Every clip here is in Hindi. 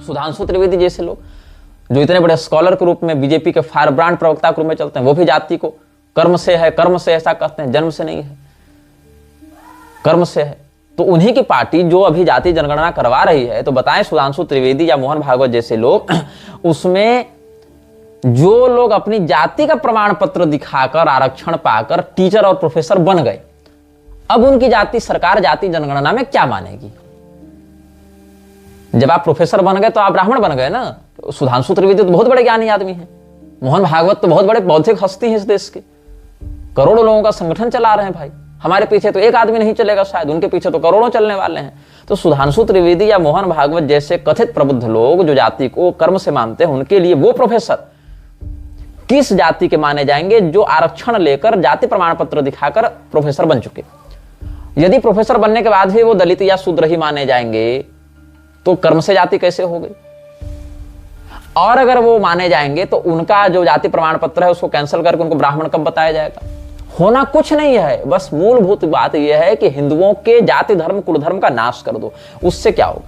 सुधांशु त्रिवेदी जैसे लोग जो इतने बड़े स्कॉलर के रूप में बीजेपी के फायर ब्रांड प्रवक्ता के रूप में चलते हैं, वो भी जाति को कर्म से है, कर्म से ऐसा कहते हैं, जन्म से नहीं है, कर्म से है। तो उन्हीं की पार्टी जो अभी जाति जनगणना करवा रही है, तो बताएं सुधांशु त्रिवेदी या मोहन भागवत जैसे लोग, उसमें जो लोग अपनी जाति का प्रमाण पत्र दिखाकर आरक्षण पाकर टीचर और प्रोफेसर बन गए, अब उनकी जाति सरकार जाति जनगणना में क्या मानेगी? जब आप प्रोफेसर बन गए तो आप ब्राह्मण बन गए ना। सुधांशु त्रिवेदी तो बहुत बड़े ज्ञानी आदमी हैं, मोहन भागवत तो बहुत बड़े बौद्धिक हस्ती हैं इस देश के, करोड़ों लोगों का संगठन चला रहे हैं भाई। हमारे पीछे तो एक आदमी नहीं चलेगा शायद, उनके पीछे तो करोड़ों चलने वाले हैं। तो सुधांशु त्रिवेदी या मोहन भागवत जैसे कथित प्रबुद्ध लोग जो जाति को कर्म से मानते हैं, उनके लिए वो प्रोफेसर किस जाति के माने जाएंगे जो आरक्षण लेकर जाति प्रमाण पत्र दिखाकर प्रोफेसर बन चुके? यदि प्रोफेसर बनने के बाद भी वो दलित या शूद्र ही माने जाएंगे तो कर्म से जाति कैसे हो गई? और अगर वो माने जाएंगे तो उनका जो जाति प्रमाण पत्र है उसको कैंसिल करके उनको ब्राह्मण कब बताया जाएगा? होना कुछ नहीं है, बस मूलभूत बात यह है कि हिंदुओं के जाति धर्म कुल धर्म का नाश कर दो। उससे क्या होगा?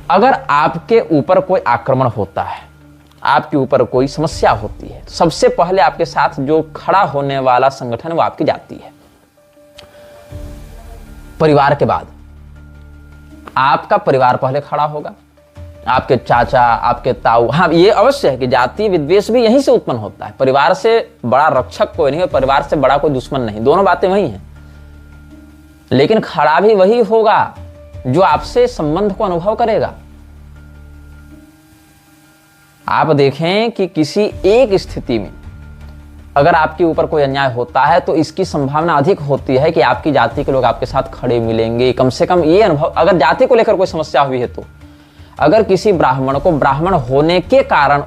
अगर आपके ऊपर कोई आक्रमण होता है, आपके ऊपर कोई समस्या होती है, सबसे पहले आपके साथ जो खड़ा होने वाला संगठन वो आपकी जाति है। परिवार के बाद आपका परिवार पहले खड़ा होगा, आपके चाचा, आपके ताऊ। हाँ, ये अवश्य है कि जातीय विद्वेष भी यहीं से उत्पन्न होता है। परिवार से बड़ा रक्षक कोई नहीं और परिवार से बड़ा कोई दुश्मन नहीं, दोनों बातें वही हैं। लेकिन खड़ा भी वही होगा जो आपसे संबंध को अनुभव करेगा। आप देखें कि किसी एक स्थिति में अगर आपके ऊपर कोई अन्याय होता है तो इसकी संभावना अधिक होती है कि आपकी जाति के लोग आपके साथ खड़े मिलेंगे। कम से कम ये अनुभव, अगर जाति को लेकर कोई समस्या हुई है तो अगर किसी ब्राह्मण को ब्राह्मण होने के कारण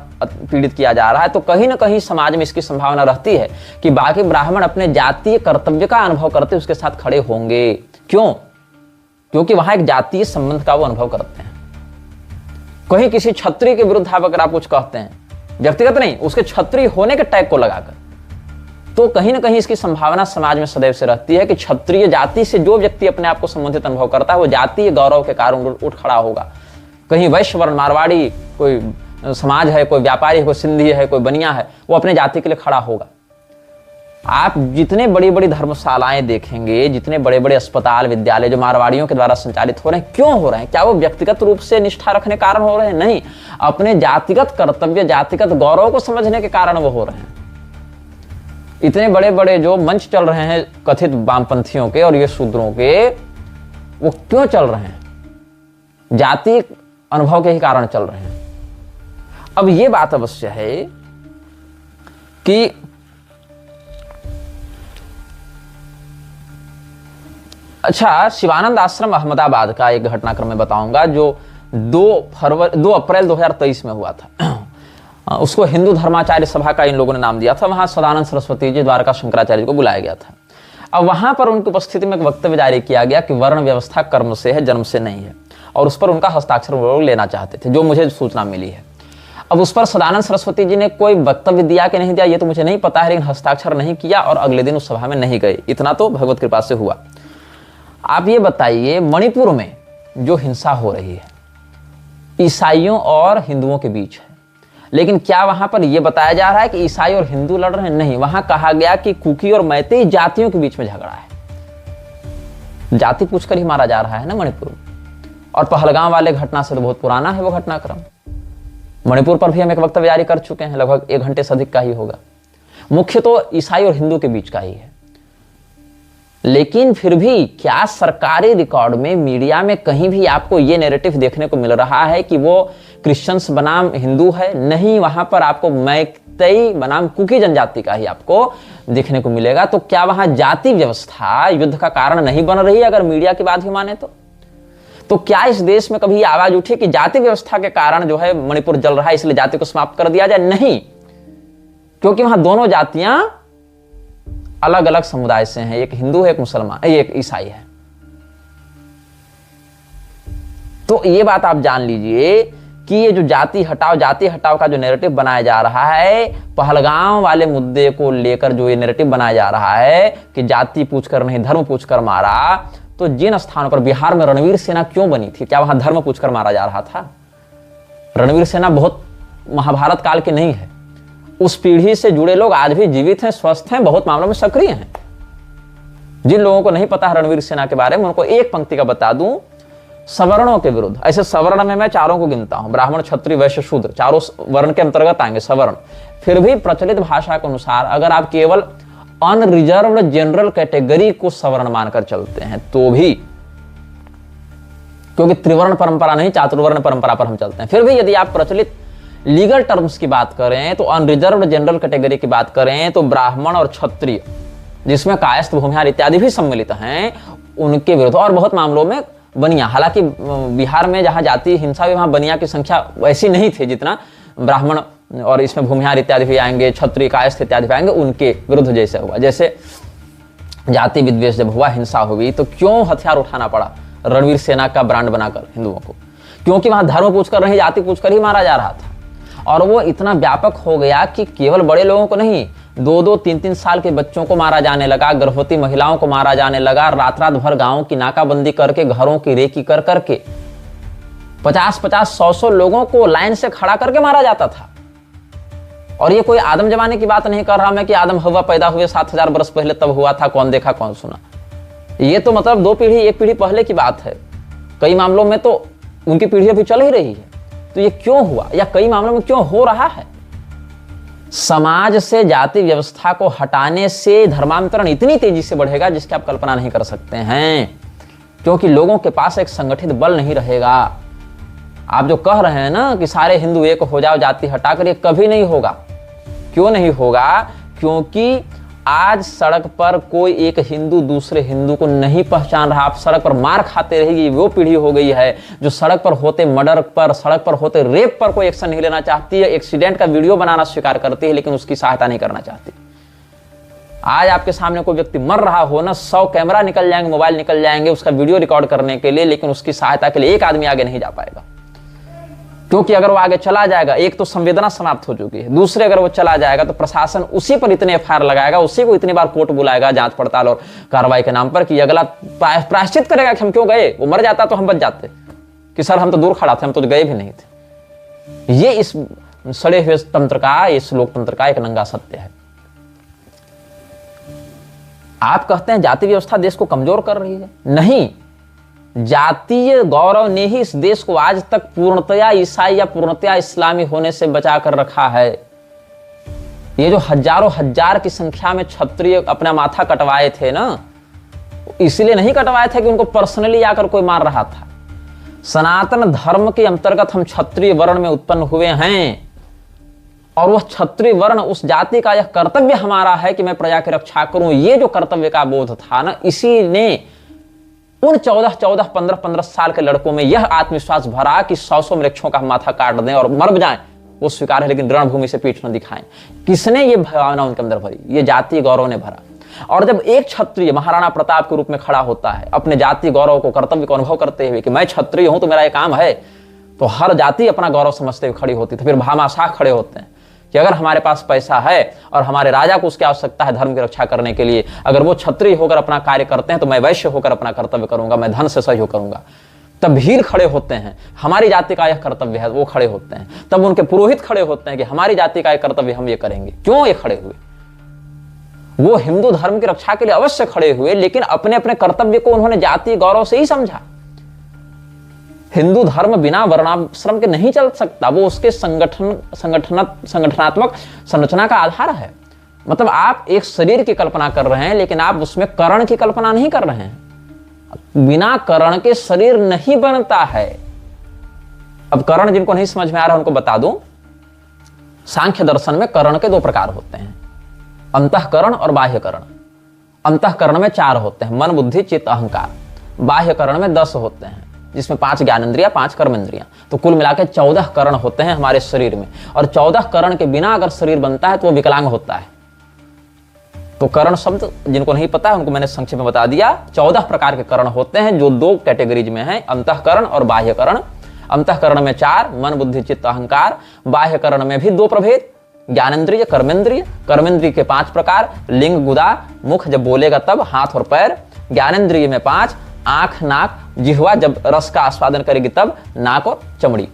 पीड़ित किया जा रहा है तो कहीं ना कहीं समाज में इसकी संभावना रहती है कि बाकी ब्राह्मण अपने जातीय कर्तव्य का अनुभव करते उसके साथ खड़े होंगे। क्यों? क्योंकि वहां एक जातीय संबंध का वो अनुभव करते हैं। कहीं किसी क्षत्रिय के विरुद्ध अगर आप कुछ कहते हैं, व्यक्तिगत नहीं, उसके क्षत्रिय होने के टैग को लगाकर, तो कहीं ना कहीं इसकी संभावना समाज में सदैव से रहती है कि क्षत्रिय जाति से जो व्यक्ति अपने आप को संबंधित अनुभव करता है वो जातीय गौरव के कारण उठ खड़ा होगा। कहीं वैश्य वर्ण, मारवाड़ी, कोई समाज है, कोई व्यापारी है, कोई सिंधी है, कोई बनिया है, वो अपने जाति के लिए खड़ा होगा। आप जितने बड़ी बड़ी धर्मशालाएं देखेंगे, जितने बड़े बड़े अस्पताल, विद्यालय जो मारवाड़ियों के द्वारा संचालित हो रहे हैं, क्यों हो रहे हैं? क्या वो व्यक्तिगत रूप से निष्ठा रखने के कारण हो रहे हैं? नहीं, अपने जातिगत कर्तव्य, जातिगत गौरव को समझने के कारण वो हो रहे हैं। इतने बड़े बड़े जो मंच चल रहे हैं कथित वामपंथियों के और ये शूद्रों के, वो क्यों चल रहे हैं? जाति अनुभव के ही कारण चल रहे हैं। अब ये बात अवश्य है कि अच्छा, शिवानंद आश्रम अहमदाबाद का एक घटनाक्रम में बताऊंगा जो 2 अप्रैल 2023 में हुआ था। उसको हिंदू धर्माचार्य सभा का इन लोगों ने नाम दिया था। वहां सदानंद सरस्वती जी, द्वारका शंकराचार्य को बुलाया गया था। अब वहां पर उनकी उपस्थिति में एक वक्तव्य जारी किया गया कि वर्ण व्यवस्था कर्म से है, जन्म से नहीं है, और उस पर उनका हस्ताक्षर वो लोग लेना चाहते थे, जो मुझे सूचना मिली है। अब उस पर सदानंद सरस्वती जी ने कोई वक्तव्य दिया कि नहीं दिया ये तो मुझे नहीं पता है, लेकिन हस्ताक्षर नहीं किया और अगले दिन उस सभा में नहीं गए। इतना तो भगवत कृपा से हुआ। आप ये बताइए, मणिपुर में जो हिंसा हो रही है ईसाइयों और हिंदुओं के बीच है, लेकिन क्या वहां पर यह बताया जा रहा है कि ईसाई और हिंदू लड़ रहे हैं? नहीं, वहां कहा गया कि कुकी और मैतेई जातियों के बीच में झगड़ा है। जाति पूछकर ही मारा जा रहा है ना मणिपुर में। और पहलगाम वाले घटना से तो बहुत पुराना है वो घटनाक्रम। मणिपुर पर भी हम एक वक्तव्य जारी कर चुके हैं, लगभग 1 घंटे से अधिक का ही होगा। मुख्य तो ईसाई और हिंदू के बीच का ही है, लेकिन फिर भी क्या सरकारी रिकॉर्ड में, मीडिया में कहीं भी आपको ये नैरेटिव देखने को मिल रहा है कि वो क्रिश्चियंस बनाम हिंदू है? नहीं, वहां पर आपको मैतेई बनाम कुकी जनजाति का ही आपको देखने को मिलेगा। तो क्या वहां जाति व्यवस्था युद्ध का कारण नहीं बन रही है अगर मीडिया की बात ही माने तो क्या इस देश में कभी आवाज उठी कि जाति व्यवस्था के कारण जो है मणिपुर जल रहा है, इसलिए जाति को समाप्त कर दिया जाए? नहीं, क्योंकि वहां दोनों जातियां अलग अलग समुदाय से हैं, एक हिंदू है, एक मुसलमान, एक ईसाई है। तो ये बात आप जान लीजिए कि ये जो जाति हटाओ का जो नैरेटिव बनाया जा रहा है, पहलगाम वाले मुद्दे को लेकर जो ये नैरेटिव बनाया जा रहा है कि जाति पूछकर नहीं धर्म पूछकर मारा, तो जिन स्थानों पर बिहार में रणवीर सेना क्यों बनी थी, क्या वहां धर्म पूछकर मारा जा रहा था? रणवीर सेना बहुत महाभारत काल के नहीं है। उस पीढ़ी से जुड़े लोग आज भी जीवित हैं, स्वस्थ हैं, बहुत मामलों में सक्रिय हैं। जिन लोगों को नहीं पता है रणवीर सेना के बारे में, उनको एक पंक्ति का बता दूं, सवर्णों के विरुद्ध, ऐसे सवर्ण में मैं चारों को गिनता हूं, ब्राह्मण, क्षत्रिय, वैश्य, शूद्र, चारों वर्ण के अंतर्गत आएंगे सवर्ण। फिर भी प्रचलित भाषा के अनुसार अगर आप केवल अनरिजर्व्ड जनरल कैटेगरी को सवर्ण मानकर चलते हैं तो भी, क्योंकि त्रिवर्ण परंपरा नहीं, चातुर्वर्ण परंपरा पर हम चलते हैं, फिर भी यदि आप प्रचलित लीगल टर्म्स की बात करें तो अनरिजर्व्ड जनरल कैटेगरी की बात करें तो ब्राह्मण और क्षत्रिय, जिसमें कायस्थ, भूमिहार इत्यादि भी सम्मिलित हैं, उनके विरुद्ध। और बहुत मामलों में बनिया, हालांकि बिहार में जहां जाति हिंसा हुई वहां बनिया की संख्या वैसी नहीं थी जितना ब्राह्मण और इसमें भूमिहार इत्यादि भी आएंगे, क्षत्रिय, कायस्थ इत्यादि भी आएंगे, उनके विरुद्ध जैसे हुआ। जैसे जाति विद्वेष जब हुआ, हिंसा हुई, तो क्यों हथियार उठाना पड़ा रणवीर सेना का ब्रांड बनाकर हिंदुओं को? क्योंकि वहां धर्म पूछकर नहीं, जाति पूछकर ही मारा जा रहा था। और वो इतना व्यापक हो गया कि केवल बड़े लोगों को नहीं, 2-2, 3-3 साल के बच्चों को मारा जाने लगा, गर्भवती महिलाओं को मारा जाने लगा, रात रात भर गांवों की नाकाबंदी करके, घरों की रेकी कर करके 50-50, 100-100 लोगों को लाइन से खड़ा करके मारा जाता था। और ये कोई आदम जमाने की बात नहीं कर रहा मैं कि आदम हवा पैदा हुए 7000 वर्ष पहले तब हुआ था, कौन देखा कौन सुना। ये तो मतलब 2 पीढ़ी 1 पीढ़ी पहले की बात है। कई मामलों में तो उनकी पीढ़ी अभी चल ही रही है। तो ये क्यों हुआ या कई मामलों में क्यों हो रहा है? समाज से जाति व्यवस्था को हटाने से धर्मांतरण इतनी तेजी से बढ़ेगा जिसकी आप कल्पना नहीं कर सकते हैं, क्योंकि लोगों के पास एक संगठित बल नहीं रहेगा। आप जो कह रहे हैं ना कि सारे हिंदू एक हो जाओ, जाति हटाकर, ये कभी नहीं होगा। क्यों नहीं होगा? क्योंकि आज सड़क पर कोई एक हिंदू दूसरे हिंदू को नहीं पहचान रहा। आप सड़क पर मार खाते रहेगी, वो पीढ़ी हो गई है जो सड़क पर होते मर्डर पर, सड़क पर होते रेप पर कोई एक्शन नहीं लेना चाहती है, एक्सीडेंट का वीडियो बनाना स्वीकार करती है लेकिन उसकी सहायता नहीं करना चाहती। आज आपके सामने कोई व्यक्ति मर रहा हो ना, 100 कैमरा निकल जाएंगे, मोबाइल निकल जाएंगे उसका वीडियो रिकॉर्ड करने के लिए, लेकिन उसकी सहायता के लिए एक आदमी आगे नहीं जा पाएगा। क्योंकि अगर वो आगे चला जाएगा, एक तो संवेदना समाप्त हो चुकी है, दूसरे अगर वो चला जाएगा तो प्रशासन उसी पर इतने एफआईआर लगाएगा, उसी को इतनी बार कोर्ट बुलाएगा जांच पड़ताल और कार्रवाई के नाम पर कि अगला प्रायश्चित करेगा कि हम क्यों गए। वो मर जाता तो हम बच जाते कि सर हम तो दूर खड़ा थे, हम तो गए भी नहीं थे। ये इस सड़े हुए तंत्र का, इस लोकतंत्र का एक नंगा सत्य है। आप कहते हैं जाति व्यवस्था देश को कमजोर कर रही है, नहीं, जातीय गौरव ने ही इस देश को आज तक पूर्णतया ईसाई या पूर्णतया इस्लामी होने से बचा कर रखा है। ये जो हजारों हजार की संख्या में क्षत्रिय अपना माथा कटवाए थे ना, इसलिए नहीं कटवाए थे कि उनको पर्सनली आकर कोई मार रहा था। सनातन धर्म के अंतर्गत हम क्षत्रिय वर्ण में उत्पन्न हुए हैं और वह क्षत्रिय वर्ण, उस जाति का यह कर्तव्य हमारा है कि मैं प्रजा की रक्षा करूं। ये जो कर्तव्य का बोध था ना, इसी ने उन 14-14, 15-15 साल के लड़कों में यह आत्मविश्वास भरा कि 100 वृक्षों का माथा काट दें और मर जाएं, वो स्वीकार है, लेकिन रणभूमि से पीठ न दिखाएं। किसने ये भावना उनके अंदर भरी? ये जातीय गौरव ने भरा। और जब एक क्षत्रिय महाराणा प्रताप के रूप में खड़ा होता है, अपने जातीय गौरव को, कर्तव्य को अनुभव करते हुए कि मैं क्षत्रिय हूं तो मेरा ये काम है, तो हर जाति अपना गौरव समझते हुए खड़ी होती थी। फिर भामाशाह खड़े होते हैं कि अगर हमारे पास पैसा है और हमारे राजा को उसकी आवश्यकता है धर्म की रक्षा करने के लिए, अगर वो क्षत्रिय होकर अपना कार्य करते हैं तो मैं वैश्य होकर अपना कर्तव्य करूंगा, मैं धन से सहयोग करूंगा। तब भील खड़े होते हैं, हमारी जाति का यह कर्तव्य है, वो खड़े होते हैं। तब उनके पुरोहित खड़े होते हैं कि हमारी जाति का यह कर्तव्य, हम ये करेंगे। क्यों ये खड़े हुए? वो हिंदू धर्म की रक्षा के लिए अवश्य खड़े हुए, लेकिन अपने अपने कर्तव्य को उन्होंने जातीय गौरव से ही समझा। हिंदू धर्म बिना वर्णाश्रम के नहीं चल सकता, वो उसके संगठनात्मक संरचना का आधार है। मतलब आप एक शरीर की कल्पना कर रहे हैं लेकिन आप उसमें कर्ण की कल्पना नहीं कर रहे हैं। बिना कर्ण के शरीर नहीं बनता है। अब कर्ण जिनको नहीं समझ में आ रहा उनको बता दूं, सांख्य दर्शन में कर्ण के 2 प्रकार होते हैं, अंतःकरण और बाह्यकरण। अंतःकरण में 4 होते हैं, मन, बुद्धि, चित्त, अहंकार। बाह्यकरण में 10 होते हैं, जिसमें 5 ज्ञानेंद्रियां, 5 कर्मेंद्रियां। तो कुल मिलाकर 14 कर्ण होते हैं हमारे शरीर में। और 14 कर्ण के बिना अगर शरीर बनता है तो वो विकलांग होता है। तो कर्ण शब्द जिनको नहीं पता है उनको मैंने संक्षेप में बता दिया। 14 प्रकार के कर्ण होते हैं जो 2 कैटेगरीज में हैं, अंतःकरण और बाह्यकरण। अंतःकरण में 4, मन, बुद्धि, चित्त, अहंकार। बाह्यकरण में भी 2 प्रभेद, ज्ञानेंद्रिय, कर्मेंद्रिय। कर्मेंद्रिय के 5 प्रकार, लिंग, गुदा, मुख जब बोलेगा तब, हाथ और पैर। ज्ञानेंद्रिय में 5, आंख, नाक, जिह्वा जब रस का आस्वादन करेगी तब, नाक और चमड़ी।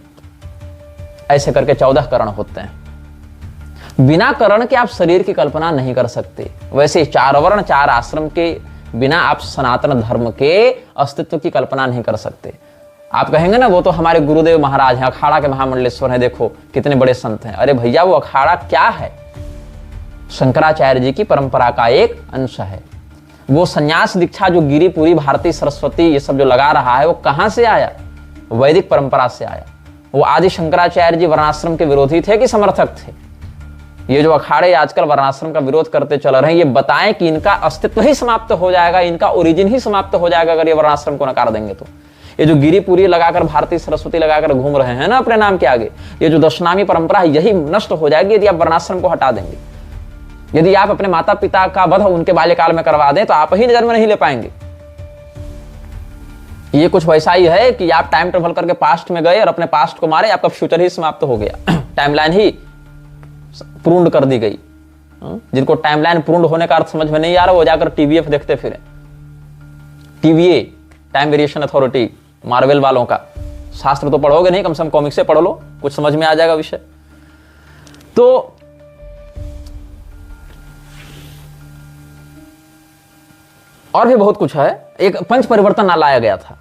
ऐसे करके 14 करण होते हैं। बिना करण के आप शरीर की कल्पना नहीं कर सकते। वैसे 4 वर्ण 4 आश्रम के बिना आप सनातन धर्म के अस्तित्व की कल्पना नहीं कर सकते। आप कहेंगे ना वो तो हमारे गुरुदेव महाराज हैं, अखाड़ा के महामंडलेश्वर हैं, देखो कितने बड़े संत हैं। अरे भैया वो अखाड़ा क्या है? शंकराचार्य जी की परंपरा का एक अंश है। वो संन्यास दीक्षा जो गिरिपुरी, भारती, सरस्वती ये सब जो लगा रहा है वो कहां से आया? वैदिक परंपरा से आया। वो आदि शंकराचार्य जी वर्णाश्रम के विरोधी थे कि समर्थक थे? ये जो अखाड़े आजकल वर्णाश्रम का विरोध करते चल रहे हैं, ये बताएं कि इनका अस्तित्व ही समाप्त हो जाएगा, इनका ओरिजिन ही समाप्त हो जाएगा अगर ये वर्णाश्रम को नकार देंगे तो। ये जो गिरिपुरी लगाकर, भारती, सरस्वती लगाकर घूम रहे हैं ना अपने नाम के आगे, ये जो दशनामी परंपरा है यही नष्ट हो जाएगी यदि आप वर्णाश्रम को हटा देंगे। यदि आप अपने माता पिता का वध उनके बाल्यकाल में करवा दें तो आप ही जन्म नहीं ले पाएंगे। ये कुछ वैसा ही है कि आप टाइम ट्रेवल करके पास्ट में गए और अपने पास्ट को मारे, आपका फ्यूचर ही समाप्त हो गया। टाइमलाइन ही पूर्ण कर दी गई। जिनको टाइमलाइन पूर्ण होने का अर्थ समझ में नहीं आ रहा वो जाकर टीवीएफ देखते फिरे। TVA, time variation authority, Marvel वालों का। शास्त्र तो पढ़ोगे नहीं, कम से कम कॉमिक्स से पढ़ लो, कुछ समझ में आ जाएगा विषय। तो और भी बहुत कुछ है। एक पंच परिवर्तन लाया गया था।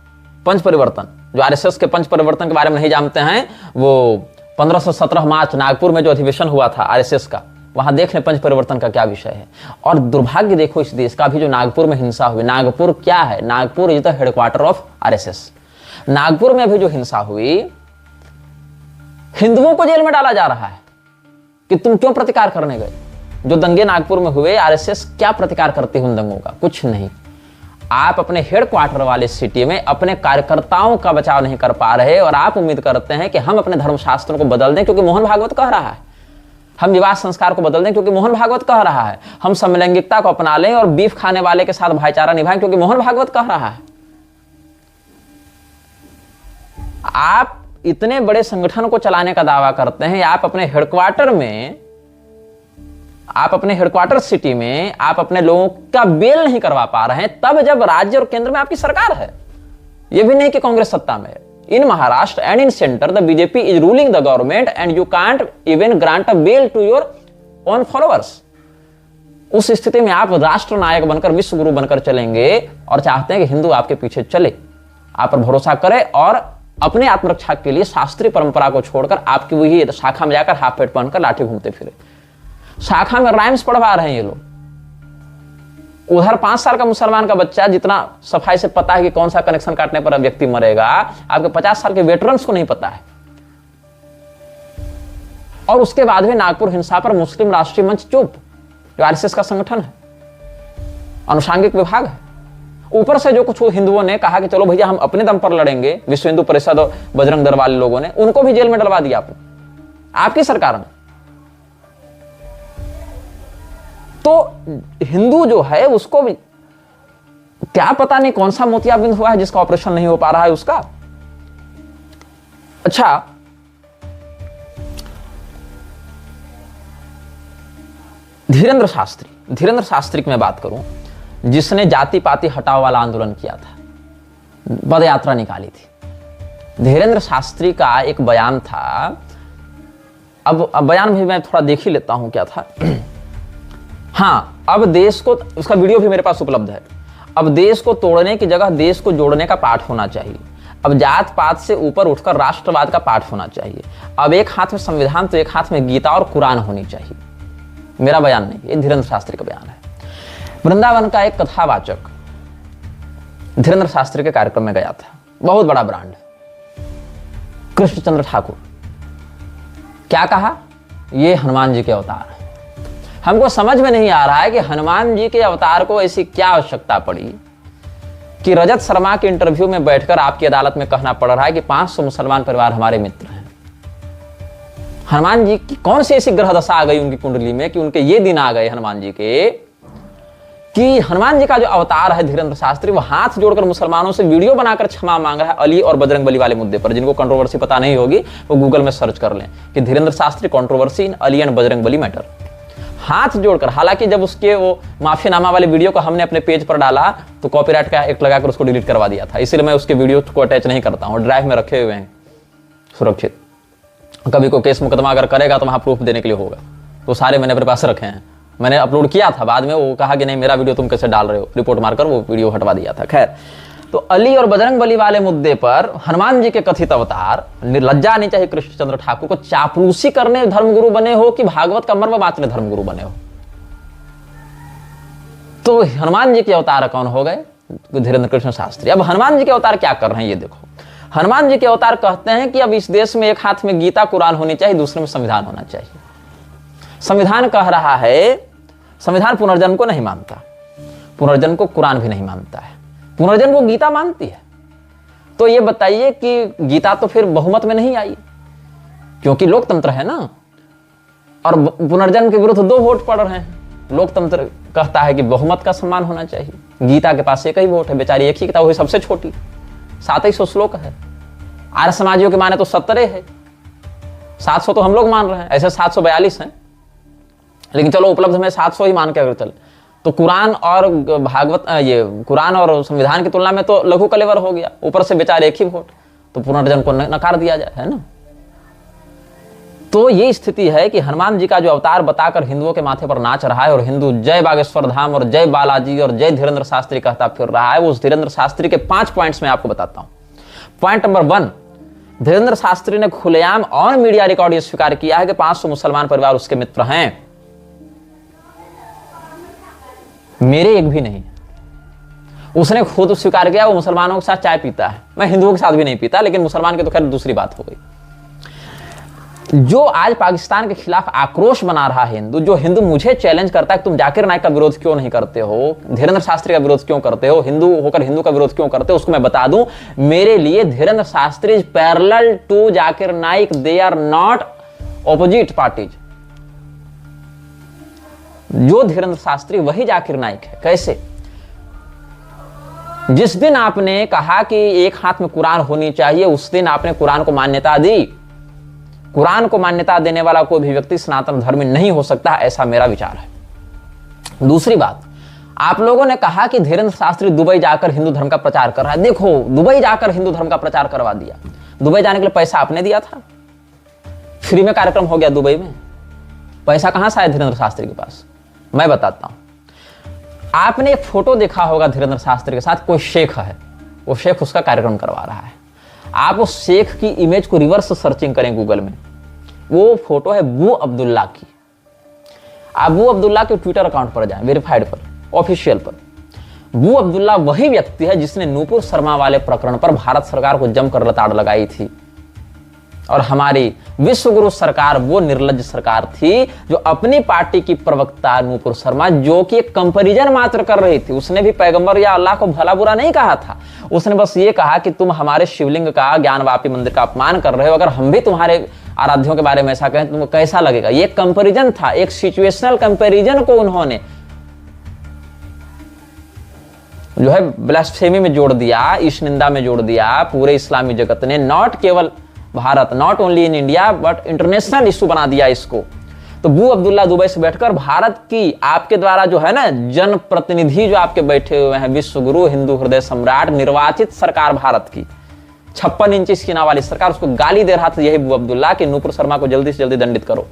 पंच परिवर्तन जो आरएसएस के पंच परिवर्तन के बारे में नहीं जानते हैं, वो 1517 मार्च नागपुर में जो अधिवेशन हुआ था आरएसएस का, वहां देख लें पंच परिवर्तन का क्या विषय है। और दुर्भाग्य देखो इस देश का भी जो नागपुर में हिंसा हुई। नागपुर क्या है? Nagpur is the headquarter of RSS. Nagpur में अभी जो हिंसा हुई, हिंदुओं को जेल में डाला जा रहा है कि तुम क्यों प्रतिकार करने गए। जो दंगे नागपुर में हुए, आरएसएस क्या प्रतिकार करती है उन दंगों का? कुछ नहीं। आप अपने हेडक्वार्टर वाले सिटी में अपने कार्यकर्ताओं का बचाव नहीं कर पा रहे और आप उम्मीद करते हैं कि हम अपने धर्मशास्त्रों को बदल दें क्योंकि मोहन भागवत कह रहा है, हम विवाह संस्कार को बदल दें क्योंकि मोहन भागवत कह रहा है, हम समलैंगिकता को अपना लें और बीफ खाने वाले के साथ भाईचारा निभाएं क्योंकि मोहन भागवत कह रहा है। आप इतने बड़े संगठन को चलाने का दावा करते हैं, आप अपने हेडक्वार्टर में, आप अपने हेडक्वार्टर सिटी में आप अपने लोगों का बेल नहीं करवा पा रहे हैं, तब जब राज्य और केंद्र में आपकी सरकार है। यह भी नहीं कि कांग्रेस सत्ता में है। In Maharashtra and in centre the BJP is ruling the government and you can't even grant a bail to your own followers. उस स्थिति में आप राष्ट्र नायक बनकर, विश्व गुरु बनकर चलेंगे और चाहते हैं कि हिंदू आपके पीछे चले, आप पर भरोसा करे और अपने आत्मरक्षा के लिए शास्त्रीय परंपरा को छोड़कर आपकी वही शाखा में जाकर हाफ पैंट पहनकर लाठी घूमते फिरे। शाखा में राइम्स पढ़वा रहे हैं ये लोग। उधर 5 साल का मुसलमान का बच्चा जितना सफाई से पता है कि कौन सा कनेक्शन काटने पर व्यक्ति मरेगा, आपके 50 साल के वेटरन्स को नहीं पता है। और उसके बाद भी नागपुर हिंसा पर मुस्लिम राष्ट्रीय मंच चुप, जो आरएसएस का संगठन है, अनुषांगिक विभाग है। ऊपर से जो कुछ हिंदुओं ने कहा कि चलो भैया हम अपने दम पर लड़ेंगे, विश्व हिंदू परिषद और बजरंग दल वाले लोगों ने उनको भी जेल में डलवा दिया आपने, आपकी सरकार ने। तो हिंदू जो है उसको भी क्या पता नहीं कौन सा मोतियाबिंद हुआ है जिसका ऑपरेशन नहीं हो पा रहा है उसका। अच्छा, धीरेंद्र शास्त्री की मैं बात करूं, जिसने जाति पाति हटाओ वाला आंदोलन किया था, पद यात्रा निकाली थी। धीरेंद्र शास्त्री का एक बयान था। अब बयान भी मैं थोड़ा देख ही लेता हूं क्या था। हाँ, अब देश को, उसका वीडियो भी मेरे पास उपलब्ध है। अब देश को तोड़ने की जगह देश को जोड़ने का पाठ होना चाहिए। अब जात पात से ऊपर उठकर राष्ट्रवाद का पाठ होना चाहिए। अब एक हाथ में संविधान तो एक हाथ में गीता और कुरान होनी चाहिए। मेरा बयान नहीं, ये धीरेंद्र शास्त्री का बयान है। वृंदावन का एक कथावाचक धीरेंद्र शास्त्री के कार्यक्रम में गया था, बहुत बड़ा ब्रांड, कृष्णचंद्र ठाकुर। क्या कहा? ये हनुमान जी के अवतार है। हमको समझ में नहीं आ रहा है कि हनुमान जी के अवतार को ऐसी क्या आवश्यकता पड़ी कि रजत शर्मा के इंटरव्यू में बैठकर आपकी अदालत में कहना पड़ रहा है कि 500 मुसलमान परिवार हमारे मित्र हैं। हनुमान जी की कौन सी ऐसी ग्रह दशा आ गई उनकी कुंडली में कि उनके ये दिन आ गए हनुमान जी के कि हनुमान जी का जो अवतार है धीरेंद्र शास्त्री, वो हाथ जोड़कर मुसलमानों से वीडियो बनाकर क्षमा मांग रहा है अली और बजरंगबली वाले मुद्दे पर। जिनको कंट्रोवर्सी पता नहीं होगी वो गूगल में सर्च कर लें कि Dhirendra Shastri controversy in Ali and Bajrangbali matter. हाथ जोड़कर, हालांकि जब उसके वो माफीनामा वाले वीडियो को हमने अपने पेज पर डाला तो कॉपीराइट का एक्ट लगाकर उसको डिलीट करवा दिया था, इसलिए मैं उसके वीडियो को अटैच नहीं करता हूं, ड्राइव में रखे हुए हैं सुरक्षित। कभी कोई केस मुकदमा अगर करेगा तो वहाँ प्रूफ देने के लिए होगा, तो सारे मैंने अपने पास रखे हैं। मैंने अपलोड किया था, बाद में वो कहा कि नहीं मेरा वीडियो तुम कैसे डाल रहे हो, रिपोर्ट मारकर वो वीडियो हटवा दिया था। खैर, तो अली और बजरंग बली वाले मुद्दे पर हनुमान जी के कथित अवतार, निर्लज्जा नहीं चाहिए कृष्णचंद्र ठाकुर को चापलूसी करने धर्मगुरु बने हो कि भागवत का मर्म बांटने धर्मगुरु बने हो? तो हनुमान जी के अवतार कौन हो गए? धीरेन्द्र कृष्ण शास्त्री। अब हनुमान जी के अवतार क्या कर रहे हैं ये देखो। हनुमान जी के अवतार कहते हैं कि अब इस देश में एक हाथ में गीता कुरान होनी चाहिए, दूसरे में संविधान होना चाहिए। संविधान कह रहा है, संविधान पुनर्जन्म को नहीं मानता, पुनर्जन्म को कुरान भी नहीं मानता है, पुनर्जन्म को गीता मानती है। तो ये बताइए कि गीता तो फिर बहुमत में नहीं आई, क्योंकि लोकतंत्र है ना, और पुनर्जन्म के विरुद्ध 2 वोट पड़ रहे हैं। लोकतंत्र कहता है कि बहुमत का सम्मान होना चाहिए, गीता के पास एक ही वोट है, बेचारी एक ही किताब, वही सबसे छोटी, 700 श्लोक है। आर्य समाजियों के माने तो 17 है, 700 तो हम लोग मान रहे हैं, ऐसे 742 हैं, लेकिन चलो उपलब्ध में 700 ही मान के अगर चले तो कुरान और भागवत, ये कुरान और संविधान की तुलना में तो लघु कलेवर हो गया, ऊपर से बेचारे एक ही वोट, तो पुनर्जन्म को नकार दिया जाए, है ना। तो ये स्थिति है कि हनुमान जी का जो अवतार बताकर हिंदुओं के माथे पर नाच रहा है, और हिंदू जय बागेश्वर धाम और जय बालाजी और जय धीरेन्द्र शास्त्री कहता फिर रहा है, वो उस धीरेन्द्र शास्त्री के 5 पॉइंट्स में आपको बताता हूं। पॉइंट नंबर 1, धीरेन्द्र शास्त्री ने खुलेआम ऑन मीडिया रिकॉर्ड ये स्वीकार किया है कि 500 मुसलमान परिवार उसके मित्र हैं, मेरे एक भी नहीं। उसने खुद स्वीकार किया वो मुसलमानों के साथ चाय पीता है, मैं हिंदुओं के साथ भी नहीं पीता, लेकिन मुसलमान की तो खैर दूसरी बात हो गई। जो आज पाकिस्तान के खिलाफ आक्रोश बना रहा है हिंदू, जो हिंदू मुझे चैलेंज करता है कि तुम जाकिर नाइक का विरोध क्यों नहीं करते हो, धीरेन्द्र शास्त्री का विरोध क्यों करते हो, हिंदू होकर हिंदू का विरोध क्यों करते हो, उसको मैं बता दूं, मेरे लिए Dhirendra Shastri is parallel to Zakir Naik, they are not opposite parties. जो धीरेन्द्र शास्त्री वही जाकिर नाइक है। कैसे? जिस दिन आपने कहा कि एक हाथ में कुरान होनी चाहिए, उस दिन आपने कुरान को मान्यता दी। कुरान को मान्यता देने वाला कोई भी व्यक्ति सनातन धर्मी नहीं हो सकता, ऐसा मेरा विचार है। दूसरी बात, आप लोगों ने कहा कि धीरेन्द्र शास्त्री दुबई जाकर हिंदू धर्म का प्रचार कर रहा है। देखो, दुबई जाकर हिंदू धर्म का प्रचार करवा दिया। दुबई जाने के लिए पैसा आपने दिया था, फ्री में कार्यक्रम हो गया दुबई में। पैसा कहां से आया धीरेन्द्र शास्त्री के पास? मैं बताता हूं। आपने एक फोटो देखा होगा धीरेन्द्र शास्त्री के साथ, कोई शेख है, वो शेख उसका कार्यक्रम करवा रहा है। आप उस शेख की इमेज को रिवर्स सर्चिंग करें गूगल में, वो फोटो है बू अब्दुल्ला की। आप बू अब्दुल्ला के ट्विटर अकाउंट पर जाएं, वेरीफाइड पर, ऑफिशियल पर। बू अब्दुल्ला वही व्यक्ति है जिसने नूपुर शर्मा वाले प्रकरण पर भारत सरकार को जमकर लताड़ लगाई थी, और हमारी विश्वगुरु सरकार वो निर्लज्ज सरकार थी जो अपनी पार्टी की प्रवक्ता नूपुर शर्मा, जो कि एक कंपैरिजन मात्र कर रही थी, उसने भी पैगंबर या अल्लाह को भला बुरा नहीं कहा था। उसने बस ये कहा कि तुम हमारे शिवलिंग का, ज्ञानवापी मंदिर का अपमान कर रहे हो, अगर हम भी तुम्हारे आराध्यों के बारे में ऐसा कहें तो तुमको कैसा लगेगा। ये कंपैरिजन था, एक सिचुएशनल कंपैरिजन को उन्होंने जो है ब्लास्फेमी में जोड़ दिया, ईश निंदा में जोड़ दिया। पूरे इस्लामी जगत ने, नॉट केवल Bharat, not only in India but international issue बना दिया इसको। तो बू अब्दुल्ला दुबई से बैठकर भारत की, आपके द्वारा जो है ना जनप्रतिनिधि जो आपके बैठे हुए हैं, विश्वगुरु, हिंदू हृदय सम्राट, निर्वाचित सरकार भारत की, 56 इंच सीना वाली सरकार, उसको गाली दे रहा था यही बू अब्दुल्ला कि नूपुर शर्मा को जल्दी से जल्दी दंडित करो।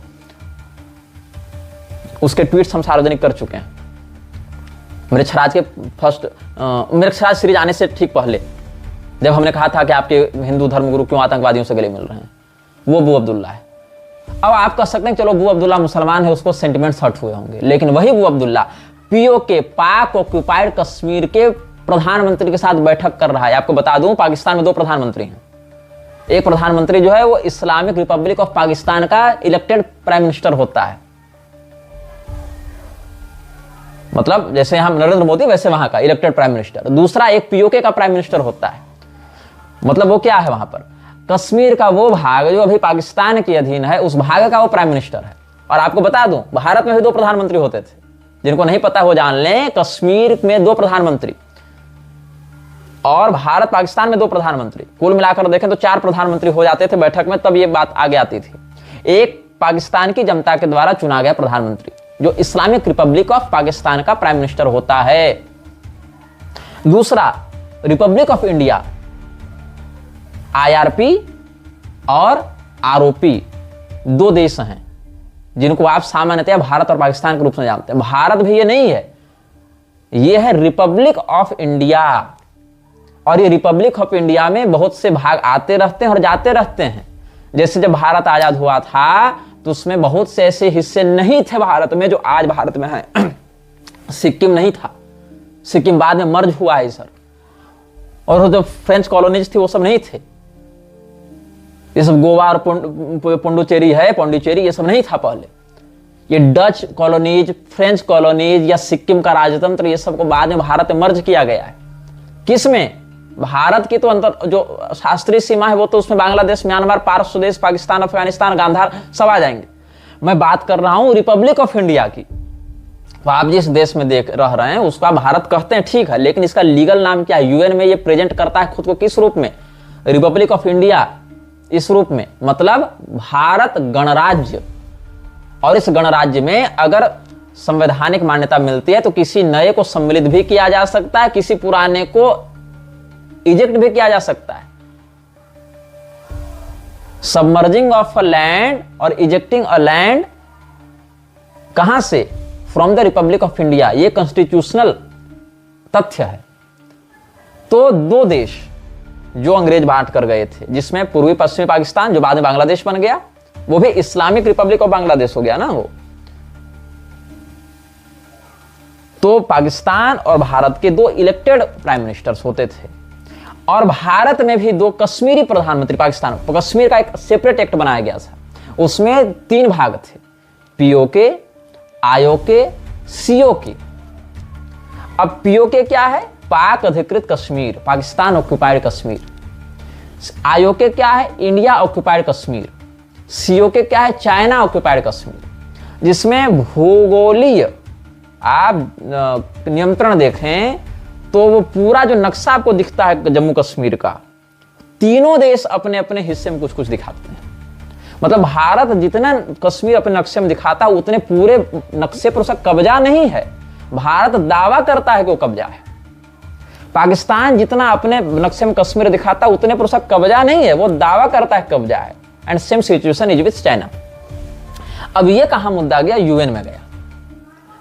उसके ट्वीट्स हम सार्वजनिक कर चुके हैं। मेरे छराज के मेरे छराज सीरीज आने से ठीक पहले, जब हमने कहा था कि आपके हिंदू धर्मगुरु क्यों आतंकवादियों से गले मिल रहे हैं, वो बू अब्दुल्ला है। अब आप कह सकते हैं चलो बू अब्दुल्ला मुसलमान है, उसको सेंटिमेंट्स हर्ट हुए होंगे, लेकिन वही बू अब्दुल्ला पीओके, पाक ऑक्युपाइड कश्मीर के प्रधानमंत्री के साथ बैठक कर रहा है। आपको बता दूं, पाकिस्तान में 2 प्रधानमंत्री हैं। एक प्रधानमंत्री जो है वो इस्लामिक रिपब्लिक ऑफ पाकिस्तान का इलेक्टेड प्राइम मिनिस्टर होता है, मतलब जैसे हम नरेंद्र मोदी वैसे वहां का इलेक्टेड प्राइम मिनिस्टर। दूसरा एक पीओके का प्राइम मिनिस्टर होता है, मतलब वो क्या है, वहां पर कश्मीर का वो भाग जो अभी पाकिस्तान के अधीन है, उस भाग का वो प्राइम मिनिस्टर है। और आपको बता दूं, भारत में भी 2 प्रधानमंत्री होते थे, जिनको नहीं पता वो जान लें। कश्मीर में 2 प्रधानमंत्री और भारत पाकिस्तान में 2 प्रधानमंत्री, कुल मिलाकर देखें तो 4 प्रधानमंत्री हो जाते थे बैठक में, तब ये बात आगे आती थी। एक पाकिस्तान की जनता के द्वारा चुना गया प्रधानमंत्री, जो इस्लामिक रिपब्लिक ऑफ पाकिस्तान का प्राइम मिनिस्टर होता है। दूसरा रिपब्लिक ऑफ इंडिया, आईआरपी और आरओपी, दो देश हैं जिनको आप सामान्यतया भारत और पाकिस्तान के रूप में जानते हैं। भारत भी ये नहीं है, ये है रिपब्लिक ऑफ इंडिया। और ये रिपब्लिक ऑफ इंडिया में बहुत से भाग आते रहते हैं और जाते रहते हैं। जैसे जब भारत आजाद हुआ था तो उसमें बहुत से ऐसे हिस्से नहीं थे भारत में जो आज भारत में हैं। सिक्किम नहीं था, सिक्किम बाद में मर्ज हुआ है सर। और जो फ्रेंच कॉलोनीज थी वो सब नहीं थे, ये सब गोवा और पुडुचेरी है, पौंडीचेरी, ये सब नहीं था पहले। ये डच कॉलोनीज, फ्रेंच कॉलोनीज या सिक्किम का राजतंत्र, ये सब को बाद में भारत में मर्ज किया गया है। किसमें? भारत की तो अंतर जो शास्त्रीय सीमा है वो तो उसमें बांग्लादेश, म्यांमार, पारस स्वदेश, पाकिस्तान, अफगानिस्तान, गांधार सब आ जाएंगे। मैं बात कर रहा हूं रिपब्लिक ऑफ इंडिया की। तो आप जिस देश में देख रह रहे हैं उसका भारत कहते हैं, ठीक है, लेकिन इसका लीगल नाम क्या है? यूएन में ये प्रेजेंट करता है खुद को किस रूप में? रिपब्लिक ऑफ इंडिया, इस रूप में, मतलब भारत गणराज्य। और इस गणराज्य में अगर संवैधानिक मान्यता मिलती है तो किसी नए को सम्मिलित भी किया जा सकता है, किसी पुराने को इजेक्ट भी किया जा सकता है। सबमर्जिंग ऑफ अ लैंड और इजेक्टिंग अ लैंड कहां से? From the Republic of India. यह कॉन्स्टिट्यूशनल तथ्य है। तो दो देश जो अंग्रेज बांट कर गए थे, जिसमें पूर्वी पश्चिमी पाकिस्तान जो बाद में बांग्लादेश बन गया, वो भी इस्लामिक रिपब्लिक ऑफ बांग्लादेश हो गया ना वो। तो पाकिस्तान और भारत के दो इलेक्टेड प्राइम मिनिस्टर्स होते थे। और भारत में भी दो कश्मीरी प्रधानमंत्री, पाकिस्तान कश्मीर का एक सेपरेट एक्ट बनाया गया था। उसमें 3 भाग थे, पीओके, आईओके, सीओके। अब पीओके क्या है? पाक अधिकृत कश्मीर, पाकिस्तान ऑक्युपाइड कश्मीर। आईओके क्या है? India occupied Kashmir. सीओके क्या है? China occupied Kashmir. जिसमें भूगोलीय आप नियंत्रण देखें तो वो पूरा जो नक्शा आपको दिखता है जम्मू कश्मीर का, तीनों देश अपने अपने हिस्से में कुछ कुछ दिखाते हैं। मतलब भारत जितना कश्मीर अपने नक्शे में दिखाता है उतने पूरे नक्शे पर उसका कब्जा नहीं है। भारत दावा करता है कि वो कब्जा है। पाकिस्तान जितना अपने नक्शे में कश्मीर दिखाता है उतने पर उसका कब्जा नहीं है, वो दावा करता है कब्जा है। And same situation is with China. अब ये कहां मुद्दा गया? यूएन में गया।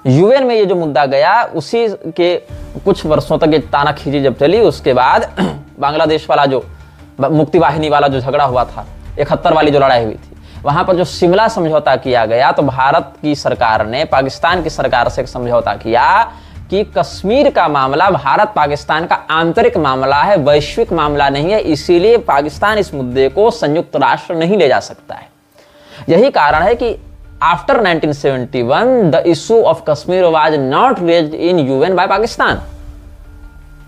यूएन में ये जो मुद्दा गया उसी के कुछ वर्षों तक ये तानाखींची जब चली, उसके बाद बांग्लादेश वाला जो मुक्ति वाहिनी वाला जो झगड़ा हुआ था, 71 वाली जो लड़ाई हुई थी, वहां पर जो शिमला समझौता किया गया, तो भारत की सरकार ने पाकिस्तान की सरकार से एक समझौता किया कि कश्मीर का मामला भारत पाकिस्तान का आंतरिक मामला है, वैश्विक मामला नहीं है, इसीलिए पाकिस्तान इस मुद्दे को संयुक्त राष्ट्र नहीं ले जा सकता है। यही कारण है कि after 1971 the issue of Kashmir was not raised in UN by Pakistan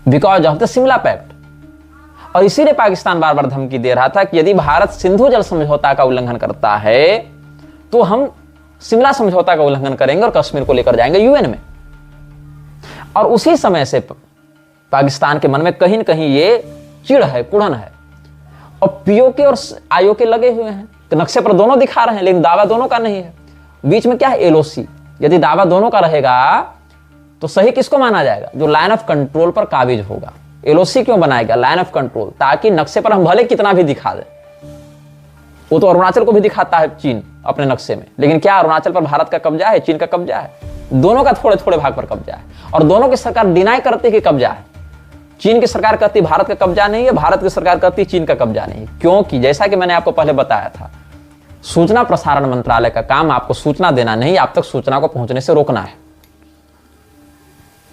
because of the Shimla pact. और इसीलिए पाकिस्तान बार बार धमकी दे रहा था कि यदि भारत सिंधु जल समझौता का उल्लंघन करता है तो हम शिमला समझौता का उल्लंघन करेंगे और कश्मीर को लेकर जाएंगे यूएन में। और उसी समय से पाकिस्तान के मन में कहीं न कहीं ये चिढ़ है, कुड़न है। और पीओके और आईओके लगे हुए हैं, तो नक्शे पर दोनों दिखा रहे हैं लेकिन दावा दोनों का नहीं है। बीच में क्या है? एलओसी। यदि दावा दोनों का रहेगा तो सही किसको माना जाएगा? जो लाइन ऑफ कंट्रोल पर काबिज होगा। एलओसी क्यों बनाएगा? लाइन ऑफ कंट्रोल, ताकि नक्शे पर हम भले कितना भी दिखा दे। वो तो अरुणाचल को भी दिखाता है चीन अपने नक्शे में, लेकिन क्या अरुणाचल पर भारत का कब्जा है? चीन का कब्जा है? दोनों का थोड़े थोड़े भाग पर कब्जा है। और दोनों की सरकार डिनाई करती है कि कब्जा है। चीन की सरकार कहती भारत का कब्जा नहीं है, भारत की सरकार कहती चीन का कब्जा नहीं है। क्योंकि जैसा कि मैंने आपको पहले बताया था, सूचना प्रसारण मंत्रालय का काम आपको सूचना देना नहीं, आप तक सूचना को पहुंचने से रोकना है।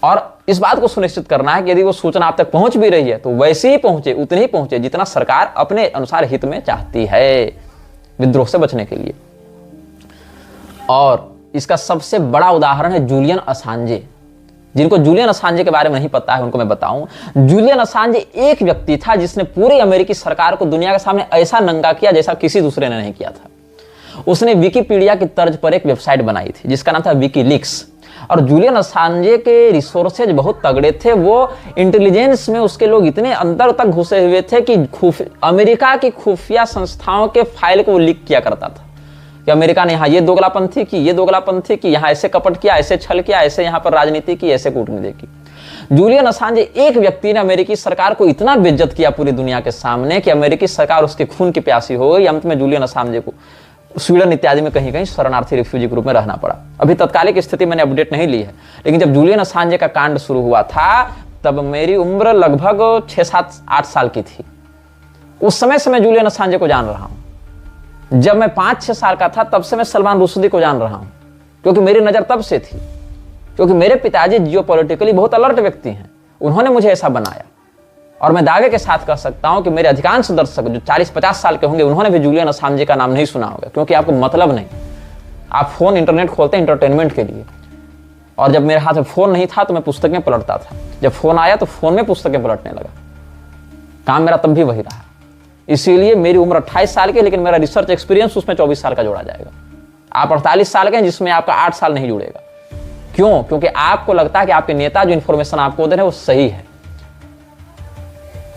और इस बात को सुनिश्चित करना है कि यदि वो सूचना आप तक पहुंच भी रही है तो वैसे ही पहुंचे, उतनी ही पहुंचे जितना सरकार अपने अनुसार हित में चाहती है, विद्रोह से बचने के लिए। और इसका सबसे बड़ा उदाहरण है जूलियन असांजे। जिनको जूलियन असांजे के बारे में नहीं पता है उनको मैं बताऊं, जूलियन असांजे एक व्यक्ति था जिसने पूरी अमेरिकी सरकार को दुनिया के सामने ऐसा नंगा किया जैसा किसी दूसरे ने नहीं किया था। उसने विकिपीडिया की तर्ज पर एक वेबसाइट बनाई थी जिसका नाम था विकीलीक्स। और जूलियन असांजे के रिसोर्सेज बहुत तगड़े थे। वो इंटेलिजेंस में उसके लोग इतने अंदर तक घुसे हुए थे कि अमेरिका की खुफिया संस्थाओं के फाइल को वो लीक किया करता था कि अमेरिका ने यहाँ ये दोगलापंथी की, ये दोगलापंथी की, यहाँ ऐसे कपट किया, ऐसे छल किया, ऐसे यहाँ पर राजनीति की, ऐसे कूटनीति की। जूलियन असांजे एक व्यक्ति ने अमेरिकी सरकार को इतना बेइज्जत किया पूरी दुनिया के सामने कि अमेरिकी सरकार उसके खून की प्यासी हो गई। अंत में जूलियन असांजे को स्वीडन इत्यादि में कहीं कहीं शरणार्थी रिफ्यूजी के रूप में रहना पड़ा। अभी तत्कालिक स्थिति मैंने अपडेट नहीं ली है, लेकिन जब जूलियन असांजे का कांड शुरू हुआ था तब मेरी उम्र लगभग 6-7-8 साल की थी। उस समय से मैं जूलियन असांजे को जान रहा हूं। जब मैं 5-6 साल का था तब से मैं सलमान रुश्दी को जान रहा हूं, क्योंकि मेरी नजर तब से थी, क्योंकि मेरे पिताजी जियोपॉलिटिकली बहुत अलर्ट व्यक्ति हैं। उन्होंने मुझे ऐसा बनाया, और मैं दावे के साथ कह सकता हूं कि मेरे अधिकांश दर्शक जो 40-50 साल के होंगे उन्होंने भी जूलियन असांजे का नाम नहीं सुना होगा, क्योंकि आपको मतलब नहीं। आप फोन इंटरनेट खोलते हैं इंटरटेनमेंट के लिए, और जब मेरे हाथ में फोन नहीं था तो मैं पुस्तकें पलटता था। जब फोन आया तो फोन में पुस्तकें पलटने लगा। काम मेरा तब भी वही रहा। इसीलिए मेरी उम्र 28 साल की, लेकिन मेरा रिसर्च एक्सपीरियंस उसमें 24 साल का जोड़ा जाएगा। आप 48 साल के हैं, जिसमें आपका 8 साल नहीं जुड़ेगा। क्यों? क्योंकि आपको लगता है कि आपके नेता जो इंफॉर्मेशन आपको दे रहे हैं वो सही है।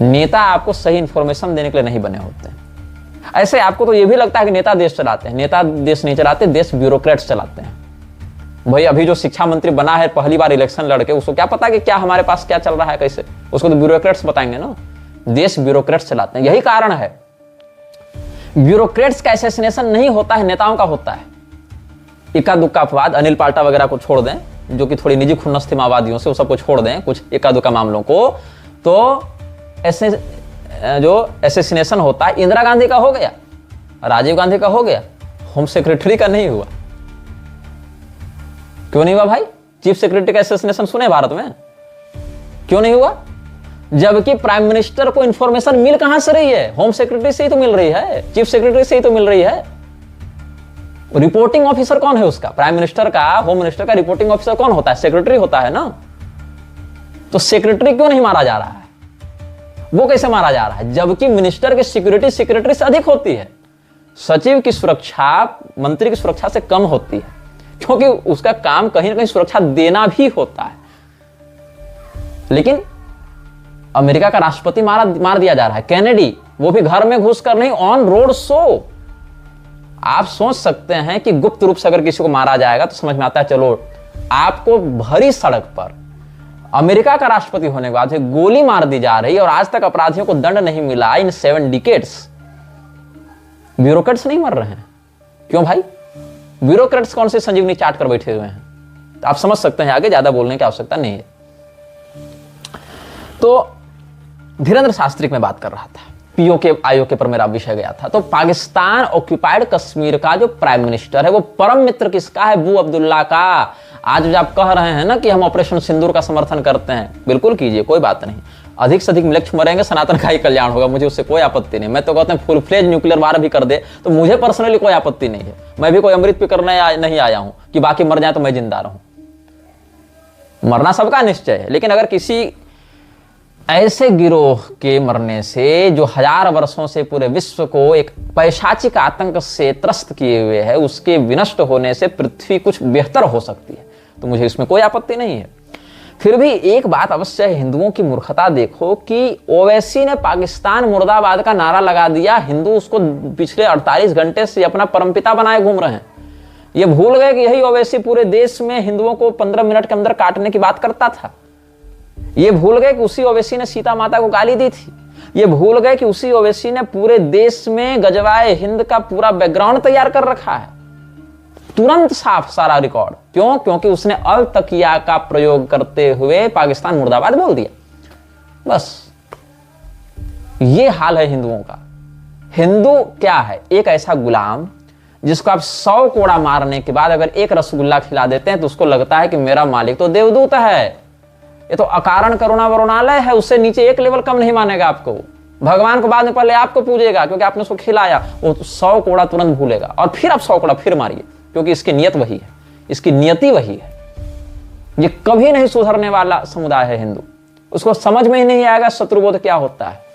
नेता आपको सही इंफॉर्मेशन देने के लिए नहीं बने होते हैं। ऐसे आपको तो ये भी लगता है कि नेता देश चलाते हैं। नेता देश नहीं चलाते, देश ब्यूरोक्रेट्स चलाते हैं। भाई अभी जो शिक्षा मंत्री बना है पहली बार इलेक्शन लड़के, उसको क्या पता कि क्या हमारे पास क्या चल रहा है कैसे? उसको तो ब्यूरोक्रेट्स बताएंगे ना। देश ब्यूरोक्रेट्स चलाते हैं। यही कारण है ब्यूरोक्रेट्स का असैसिनेशन नहीं होता है, नेताओं का होता है। इक्का दुक्का अपवाद, अनिल पाल्टा वगैरह को छोड़ दें, जो कि थोड़ी निजी खुन्नस थी माओवादियों से, वो सबको छोड़ दें, कुछ इक्का दुक्का मामलों को, तो ऐसे जो असैसिनेशन होता है, इंदिरा गांधी का हो गया, राजीव गांधी का हो गया, होम सेक्रेटरी का नहीं हुआ। क्यों नहीं हुआ भाई? चीफ सेक्रेटरी का असैसिनेशन सुने भारत में? क्यों नहीं हुआ? जबकि प्राइम मिनिस्टर को इंफॉर्मेशन मिल कहां से रही है? होम सेक्रेटरी से ही तो मिल रही है, चीफ सेक्रेटरी से ही तो मिल रही है। रिपोर्टिंग ऑफिसर कौन है उसका? प्राइम मिनिस्टर का, होम मिनिस्टर का रिपोर्टिंग ऑफिसर कौन होता है? सेक्रेटरी होता है ना। तो सेक्रेटरी क्यों नहीं मारा जा रहा है? वो कैसे मारा जा रहा है? जबकि मिनिस्टर की सिक्योरिटी सेक्रेटरी से अधिक होती है। सचिव की सुरक्षा मंत्री की सुरक्षा से कम होती है, क्योंकि उसका काम कहीं ना कहीं सुरक्षा देना भी होता है। लेकिन अमेरिका का राष्ट्रपति मार दिया जा रहा है, कैनेडी, वो भी घर में घुसकर नहीं, ऑन रोड शो। आप सोच सकते हैं कि गुप्त रूप से अगर किसी को मारा जाएगा तो समझ में आता है, चलो आपको भरी सड़क पर अमेरिका का राष्ट्रपति होने के बाद गोली मार दी जा रही है, और आज तक अपराधियों को दंड नहीं मिला इन 7 डिकेड्स। ब्यूरोक्रेट्स नहीं मर रहे हैं। क्यों भाई? ब्यूरोक्रेट्स कौन से संजीवनी चाट कर बैठे हुए हैं? आप समझ सकते हैं, आगे ज्यादा बोलने की आवश्यकता नहीं है। तो धीरेन्द्र शास्त्री में बात कर रहा था, पीओके आईओके पर मेरा विषय गया था। तो पाकिस्तान ऑक्यूपाइड कश्मीर का जो प्राइम मिनिस्टर है वो परम मित्र किसका है? अबू अब्दुल्ला का। आज जो आप कह रहे हैं ना कि हम ऑपरेशन सिंदूर का समर्थन करते हैं, बिल्कुल कीजिए, कोई बात नहीं। अधिक से अधिक मिलक्ष मरेंगे, सनातन का ही कल्याण होगा, मुझे उससे कोई आपत्ति नहीं। मैं तो कहता हूं फुल फ्लेज न्यूक्लियर वार भी कर दे तो मुझे पर्सनली कोई आपत्ति नहीं है। मैं भी कोई अमृत पे करने नहीं आया हूं कि बाकी मर जाए तो मैं जिंदा रहूं। मरना सबका निश्चय है, लेकिन अगर किसी ऐसे गिरोह के मरने से जो 1000 वर्षों से पूरे विश्व को एक पैशाचिक आतंक से त्रस्त किए हुए है, उसके विनष्ट होने से पृथ्वी कुछ बेहतर हो सकती है, तो मुझे इसमें कोई आपत्ति नहीं है। फिर भी एक बात अवश्य है, हिंदुओं की मूर्खता देखो कि ओवैसी ने पाकिस्तान मुर्दाबाद का नारा लगा दिया, हिंदू उसको पिछले 48 घंटे से अपना परमपिता बनाए घूम रहे हैं। ये भूल गए कि यही ओवैसी पूरे देश में हिंदुओं को 15 मिनट के अंदर काटने की बात करता था। ये भूल गए कि उसी ओवैसी ने सीता माता को गाली दी थी। ये भूल गए कि उसी ओवैसी ने पूरे देश में गजवाए हिंद का पूरा बैकग्राउंड तैयार कर रखा है, तुरंत साफ सारा रिकॉर्ड। क्यों? क्योंकि उसने अल तकिया का प्रयोग करते हुए पाकिस्तान मुर्दाबाद बोल दिया। बस ये हाल है हिंदुओं का। हिंदू क्या है? एक ऐसा गुलाम जिसको आप 100 कोड़ा मारने के बाद अगर एक रसगुल्ला खिला देते हैं तो उसको लगता है कि मेरा मालिक तो देवदूत है, ये तो अकारण करुणा वरुणालय है, उससे नीचे एक लेवल कम नहीं मानेगा आपको। भगवान को बाद में पहले आपको पूजेगा क्योंकि आपने उसको खिलाया। वो 100 कोड़ा तुरंत भूलेगा और फिर आप 100 कोड़ा फिर मारिए, क्योंकि इसकी नियत वही है, इसकी नियति वही है। ये कभी नहीं सुधरने वाला समुदाय है हिंदू। उसको समझ में ही नहीं आएगा शत्रुबोध क्या होता है।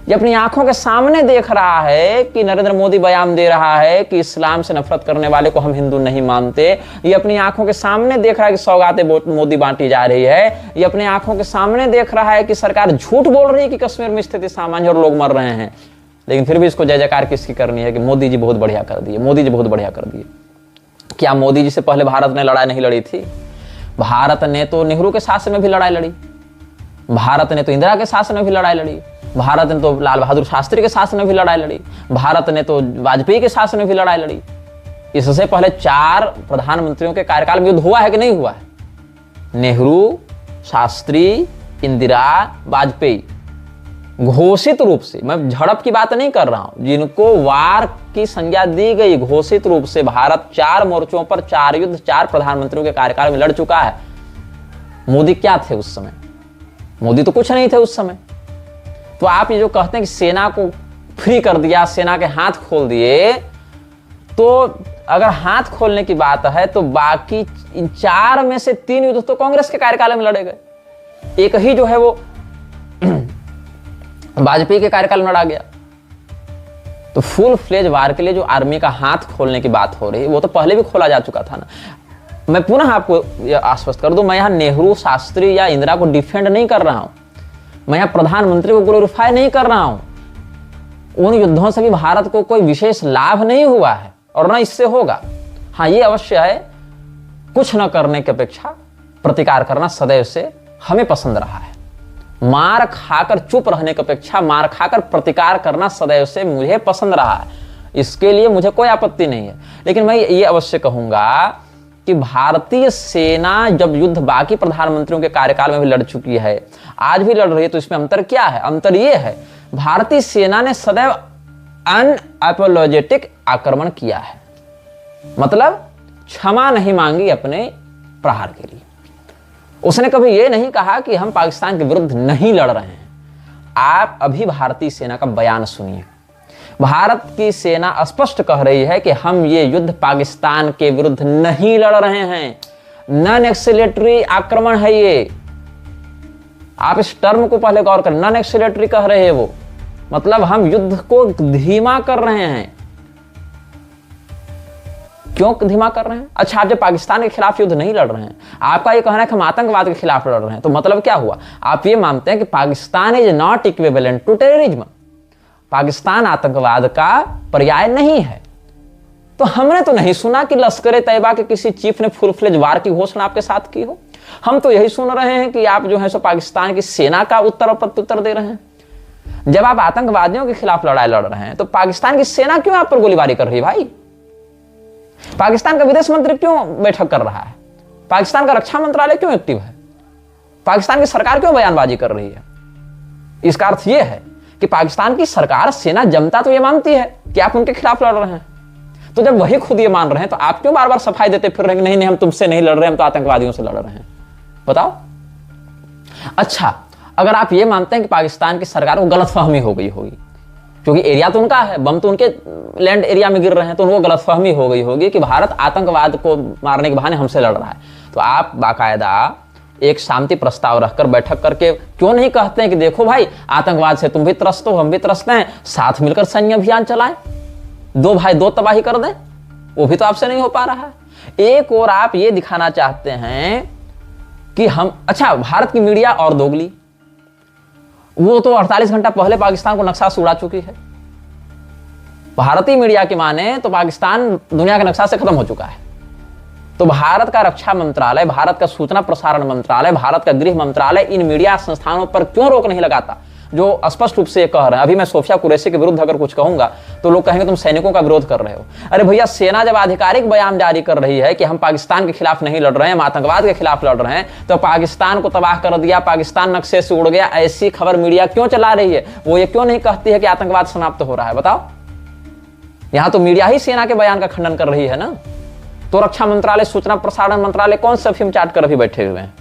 ये अपनी आंखों के सामने देख रहा है कि नरेंद्र मोदी बयान दे रहा है कि इस्लाम से नफरत करने वाले को हम हिंदू नहीं मानते। ये अपनी आंखों के सामने देख रहा है कि सौगातें मोदी बांटी जा रही है। ये अपने आंखों के सामने देख रहा है कि सरकार झूठ बोल रही है कि कश्मीर में स्थिति सामान्य और लोग मर रहे हैं। लेकिन फिर भी इसको जय जयकार किसकी करनी है कि मोदी जी बहुत बढ़िया कर दिए, मोदी जी बहुत बढ़िया कर दिए। क्या मोदी जी से पहले भारत ने लड़ाई नहीं लड़ी थी? भारत ने तो नेहरू के शासन में भी लड़ाई लड़ी, भारत ने तो इंदिरा के शासन में भी लड़ाई लड़ी, भारत ने तो लाल बहादुर शास्त्री के शासन में भी लड़ाई लड़ी, भारत ने तो वाजपेयी के शासन में भी लड़ाई लड़ी। इससे पहले 4 प्रधानमंत्रियों के कार्यकाल में युद्ध हुआ है कि नहीं हुआ है? नेहरू, शास्त्री, इंदिरा, वाजपेयी। घोषित रूप से, मैं झड़प की बात नहीं कर रहा हूं, जिनको वार की संज्ञा दी गई, घोषित रूप से भारत 4 मोर्चों पर 4 युद्ध 4 प्रधानमंत्रियों के कार्यकाल में लड़ चुका है। मोदी क्या थे उस समय? मोदी तो कुछ नहीं थे उस समय। तो आप ये जो कहते हैं कि सेना को फ्री कर दिया, सेना के हाथ खोल दिए, तो अगर हाथ खोलने की बात है तो बाकी इन 4 में से 3 युद्ध तो कांग्रेस के कार्यकाल में लड़े गए। एक ही जो है वो वाजपेयी के कार्यकाल में लड़ा गया। तो फुल फ्लेज वार के लिए जो आर्मी का हाथ खोलने की बात हो रही, वो तो पहले भी खोला जा चुका था ना। मैं पुनः आपको यह आश्वस्त कर दूं, मैं यहां नेहरू, शास्त्री या इंदिरा को डिफेंड नहीं कर रहा हूं, मैं यहां प्रधानमंत्री को ग्लोरीफाई नहीं कर रहा हूं। उन युद्धों से भी भारत को कोई विशेष लाभ नहीं हुआ है और न इससे होगा। हाँ, ये अवश्य है, कुछ न करने की अपेक्षा प्रतिकार करना सदैव से हमें पसंद रहा है। मार खाकर चुप रहने की अपेक्षा मार खाकर प्रतिकार करना सदैव से मुझे पसंद रहा है। इसके लिए मुझे कोई आपत्ति नहीं है। लेकिन मैं ये अवश्य कहूंगा कि भारतीय सेना जब युद्ध बाकी प्रधानमंत्रियों के कार्यकाल में भी लड़ चुकी है, आज भी लड़ रही है, तो इसमें अंतर क्या है? अंतर ये है, भारतीय सेना ने सदैव अनअपोलोजेटिक आक्रमण किया है, मतलब क्षमा नहीं मांगी अपने प्रहार के लिए। उसने कभी यह नहीं कहा कि हम पाकिस्तान के विरुद्ध नहीं लड़ रहे हैं। आप अभी भारतीय सेना का बयान सुनिए। भारत की सेना स्पष्ट कह रही है कि हम ये युद्ध पाकिस्तान के विरुद्ध नहीं लड़ रहे हैं, नॉन एक्सीलेटरी आक्रमण है ये। आप इस टर्म को पहले गौर करें, नॉन एक्सीलेटरी कह रहे हैं वो, मतलब हम युद्ध को धीमा कर रहे हैं। क्यों धीमा कर रहे हैं? अच्छा, आप जब पाकिस्तान के खिलाफ युद्ध नहीं लड़ रहे हैं, आपका ये कहना है कि हम आतंकवाद के खिलाफ लड़ रहे हैं, तो मतलब क्या हुआ? आप ये मानते हैं कि Pakistan is not equivalent to terrorism, Pakistan आतंकवाद का पर्याय नहीं है। तो हमने तो नहीं सुना कि लश्कर तैयबा के किसी चीफ ने फुल फ्लेज वार की घोषणा आपके साथ की हो। हम तो यही सुन रहे हैं कि आप जो है सो पाकिस्तान की सेना का उत्तर और प्रत्युत्तर दे रहे हैं। जब आप आतंकवादियों के खिलाफ लड़ाई लड़ रहे हैं तो पाकिस्तान की सेना क्यों आप पर गोलीबारी कर रही है भाई? पाकिस्तान का विदेश मंत्री क्यों बैठक कर रहा है? पाकिस्तान का रक्षा मंत्रालय क्यों एक्टिव है? पाकिस्तान की सरकार क्यों बयानबाजी कर रही है? इसका अर्थ यह है कि पाकिस्तान की सरकार, सेना, जनता तो यह मानती है कि आप उनके खिलाफ लड़ रहे हैं। तो जब वही खुद ये मान रहे हैं तो आप क्यों बार बार सफाई देते फिर रहे हैं? नहीं नहीं, हम तुमसे नहीं लड़ रहे, हम तो आतंकवादियों से लड़ रहे हैं। बताओ। अच्छा, अगर आप ये मानते हैं कि पाकिस्तान की सरकार को गलतफहमी हो गई होगी, क्योंकि एरिया तो उनका है, बम तो उनके लैंड एरिया में गिर रहे हैं, तो उनको गलतफहमी हो गई होगी कि भारत आतंकवाद को मारने के बहाने हमसे लड़ रहा है, तो आप बाकायदा एक शांति प्रस्ताव रखकर बैठक करके क्यों नहीं कहते हैं कि देखो भाई, आतंकवाद से तुम भी त्रस्त हो, हम भी त्रस्त हैं, साथ मिलकर सैन्य अभियान चलाएं, 2 भाई 2 तबाही कर दें? वो भी तो आपसे नहीं हो पा रहा है। एक और आप ये दिखाना चाहते हैं कि हम, अच्छा, भारत की मीडिया और दोगली, वो तो 48 घंटा पहले पाकिस्तान को नक्शा से उड़ा चुकी है। भारतीय मीडिया की माने तो पाकिस्तान दुनिया के नक्शा से खत्म हो चुका है। तो भारत का रक्षा मंत्रालय, भारत का सूचना प्रसारण मंत्रालय, भारत का गृह मंत्रालय इन मीडिया संस्थानों पर क्यों रोक नहीं लगाता, जो स्पष्ट रूप से ये कह रहे हैं? अभी मैं सोफिया कुरैशी के विरुद्ध अगर कुछ कहूंगा तो लोग कहेंगे तुम सैनिकों का विरोध कर रहे हो। अरे भैया, सेना जब आधिकारिक बयान जारी कर रही है कि हम पाकिस्तान के खिलाफ नहीं लड़ रहे हैं, हम आतंकवाद के खिलाफ लड़ रहे हैं, तो पाकिस्तान को तबाह कर दिया, पाकिस्तान नक्शे से उड़ गया, ऐसी खबर मीडिया क्यों चला रही है? वो ये क्यों नहीं कहती है कि आतंकवाद समाप्त हो रहा है? बताओ। यहां तो मीडिया ही सेना के बयान का खंडन कर रही है ना। तो रक्षा मंत्रालय, सूचना प्रसारण मंत्रालय कौन सा फिल्म चाट कर अभी बैठे हुए हैं?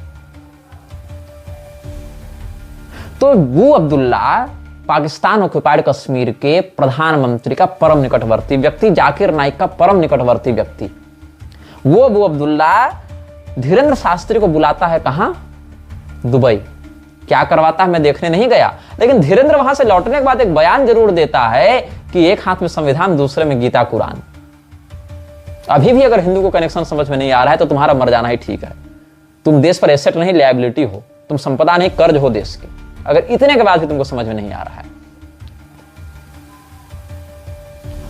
तो अबू अब्दुल्ला पाकिस्तान ऑक्युपाइड कश्मीर के प्रधानमंत्री का परम निकटवर्ती व्यक्ति, जाकिर नाइक का परम निकटवर्ती व्यक्ति, वो अबू अब्दुल्ला धीरेन्द्र शास्त्री को बुलाता है कहां? दुबई। क्या करवाता है मैं देखने नहीं गया, लेकिन धीरेन्द्र वहां से लौटने के बाद एक बयान जरूर देता है कि एक हाथ में संविधान, दूसरे में गीता कुरान। अभी भी अगर हिंदू को कनेक्शन समझ में नहीं आ रहा है तो तुम्हारा मर जाना ही ठीक है। तुम देश पर एसेट नहीं, लायबिलिटी हो, तुम संपदा नहीं, कर्ज हो देश के। अगर इतने के बाद भी तुमको समझ में नहीं आ रहा है,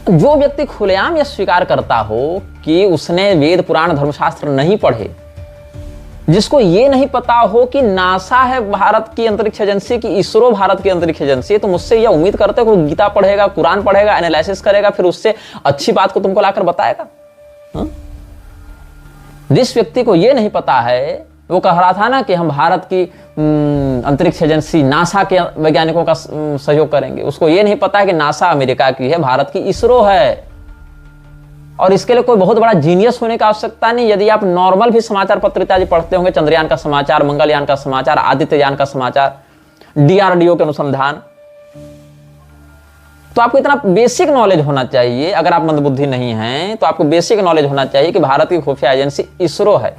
जो व्यक्ति खुलेआम यह स्वीकार करता हो कि उसने वेद पुराण धर्मशास्त्र नहीं पढ़े, जिसको ये नहीं पता हो कि नासा है भारत की अंतरिक्ष एजेंसी की, इसरो भारत की अंतरिक्ष एजेंसी है, तो मुझसे यह उम्मीद करते हो कि गीता पढ़ेगा, कुरान पढ़ेगा, एनालिसिस करेगा, फिर उससे अच्छी बात को तुमको लाकर बताएगा। जिस व्यक्ति को यह नहीं पता है, वो कह रहा था ना कि हम भारत की अंतरिक्ष एजेंसी नासा के वैज्ञानिकों का सहयोग करेंगे, उसको यह नहीं पता है कि नासा अमेरिका की है, भारत की इसरो है। और इसके लिए कोई बहुत बड़ा जीनियस होने की आवश्यकता नहीं। यदि आप नॉर्मल भी समाचार पत्र इत्यादि पढ़ते होंगे, चंद्रयान का समाचार, मंगलयान का समाचार, आदित्ययान का समाचार, डीआरडीओ के अनुसंधान, तो आपको इतना बेसिक नॉलेज होना चाहिए। अगर आप मंदबुद्धि नहीं हैं तो आपको बेसिक नॉलेज होना चाहिए कि भारत की खुफिया एजेंसी इसरो है,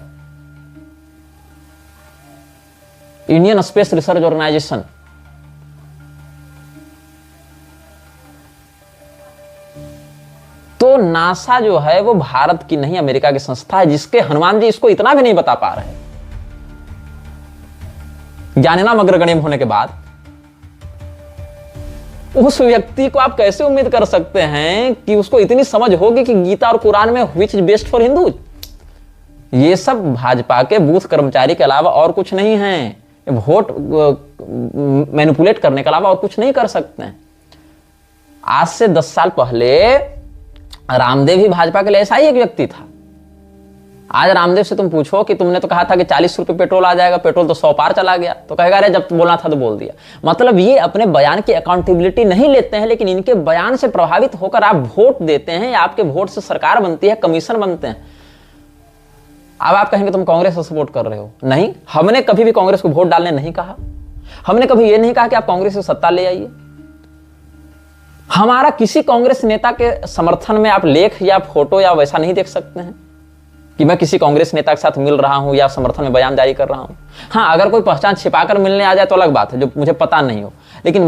इंडियन स्पेस रिसर्च ऑर्गेनाइजेशन। तो नासा जो है वो भारत की नहीं, अमेरिका की संस्था है, जिसके हनुमान जी इसको इतना भी नहीं बता पा रहे, जाने ना अग्रगण्य होने के बाद। उस व्यक्ति को आप कैसे उम्मीद कर सकते हैं कि उसको इतनी समझ होगी कि गीता और कुरान में which is best for Hindu? ये सब भाजपा के बूथ कर्मचारी के अलावा और कुछ नहीं है। वोट मैनिपुलेट करने के अलावा और कुछ नहीं कर सकते हैं। आज से 10 साल पहले रामदेव ही भाजपा के लिए ऐसा ही एक व्यक्ति था। आज रामदेव से तुम पूछो कि तुमने तो कहा था कि 40 रुपए पेट्रोल आ जाएगा, पेट्रोल तो 100 पार चला गया, तो कहेगा अरे जब बोलना था तो बोल दिया। मतलब ये अपने बयान की अकाउंटेबिलिटी नहीं लेते हैं, लेकिन इनके बयान से प्रभावित होकर आप वोट देते हैं, आपके वोट से सरकार बनती है, कमीशन बनते हैं। अब आप कहेंगे तुम कांग्रेस को सपोर्ट कर रहे हो। नहीं, हमने कभी भी कांग्रेस को वोट डालने नहीं कहा। हमने कभी यह नहीं कहा कि आप कांग्रेस से सत्ता ले आइए। हमारा किसी कांग्रेस नेता के समर्थन में आप लेख या फोटो या वैसा नहीं देख सकते हैं कि मैं किसी कांग्रेस नेता के साथ मिल रहा हूं या समर्थन में बयान जारी कर रहा हूं। हां, अगर कोई पहचान छिपाकर मिलने आ जाए तो अलग बात है, जो मुझे पता नहीं हो। लेकिन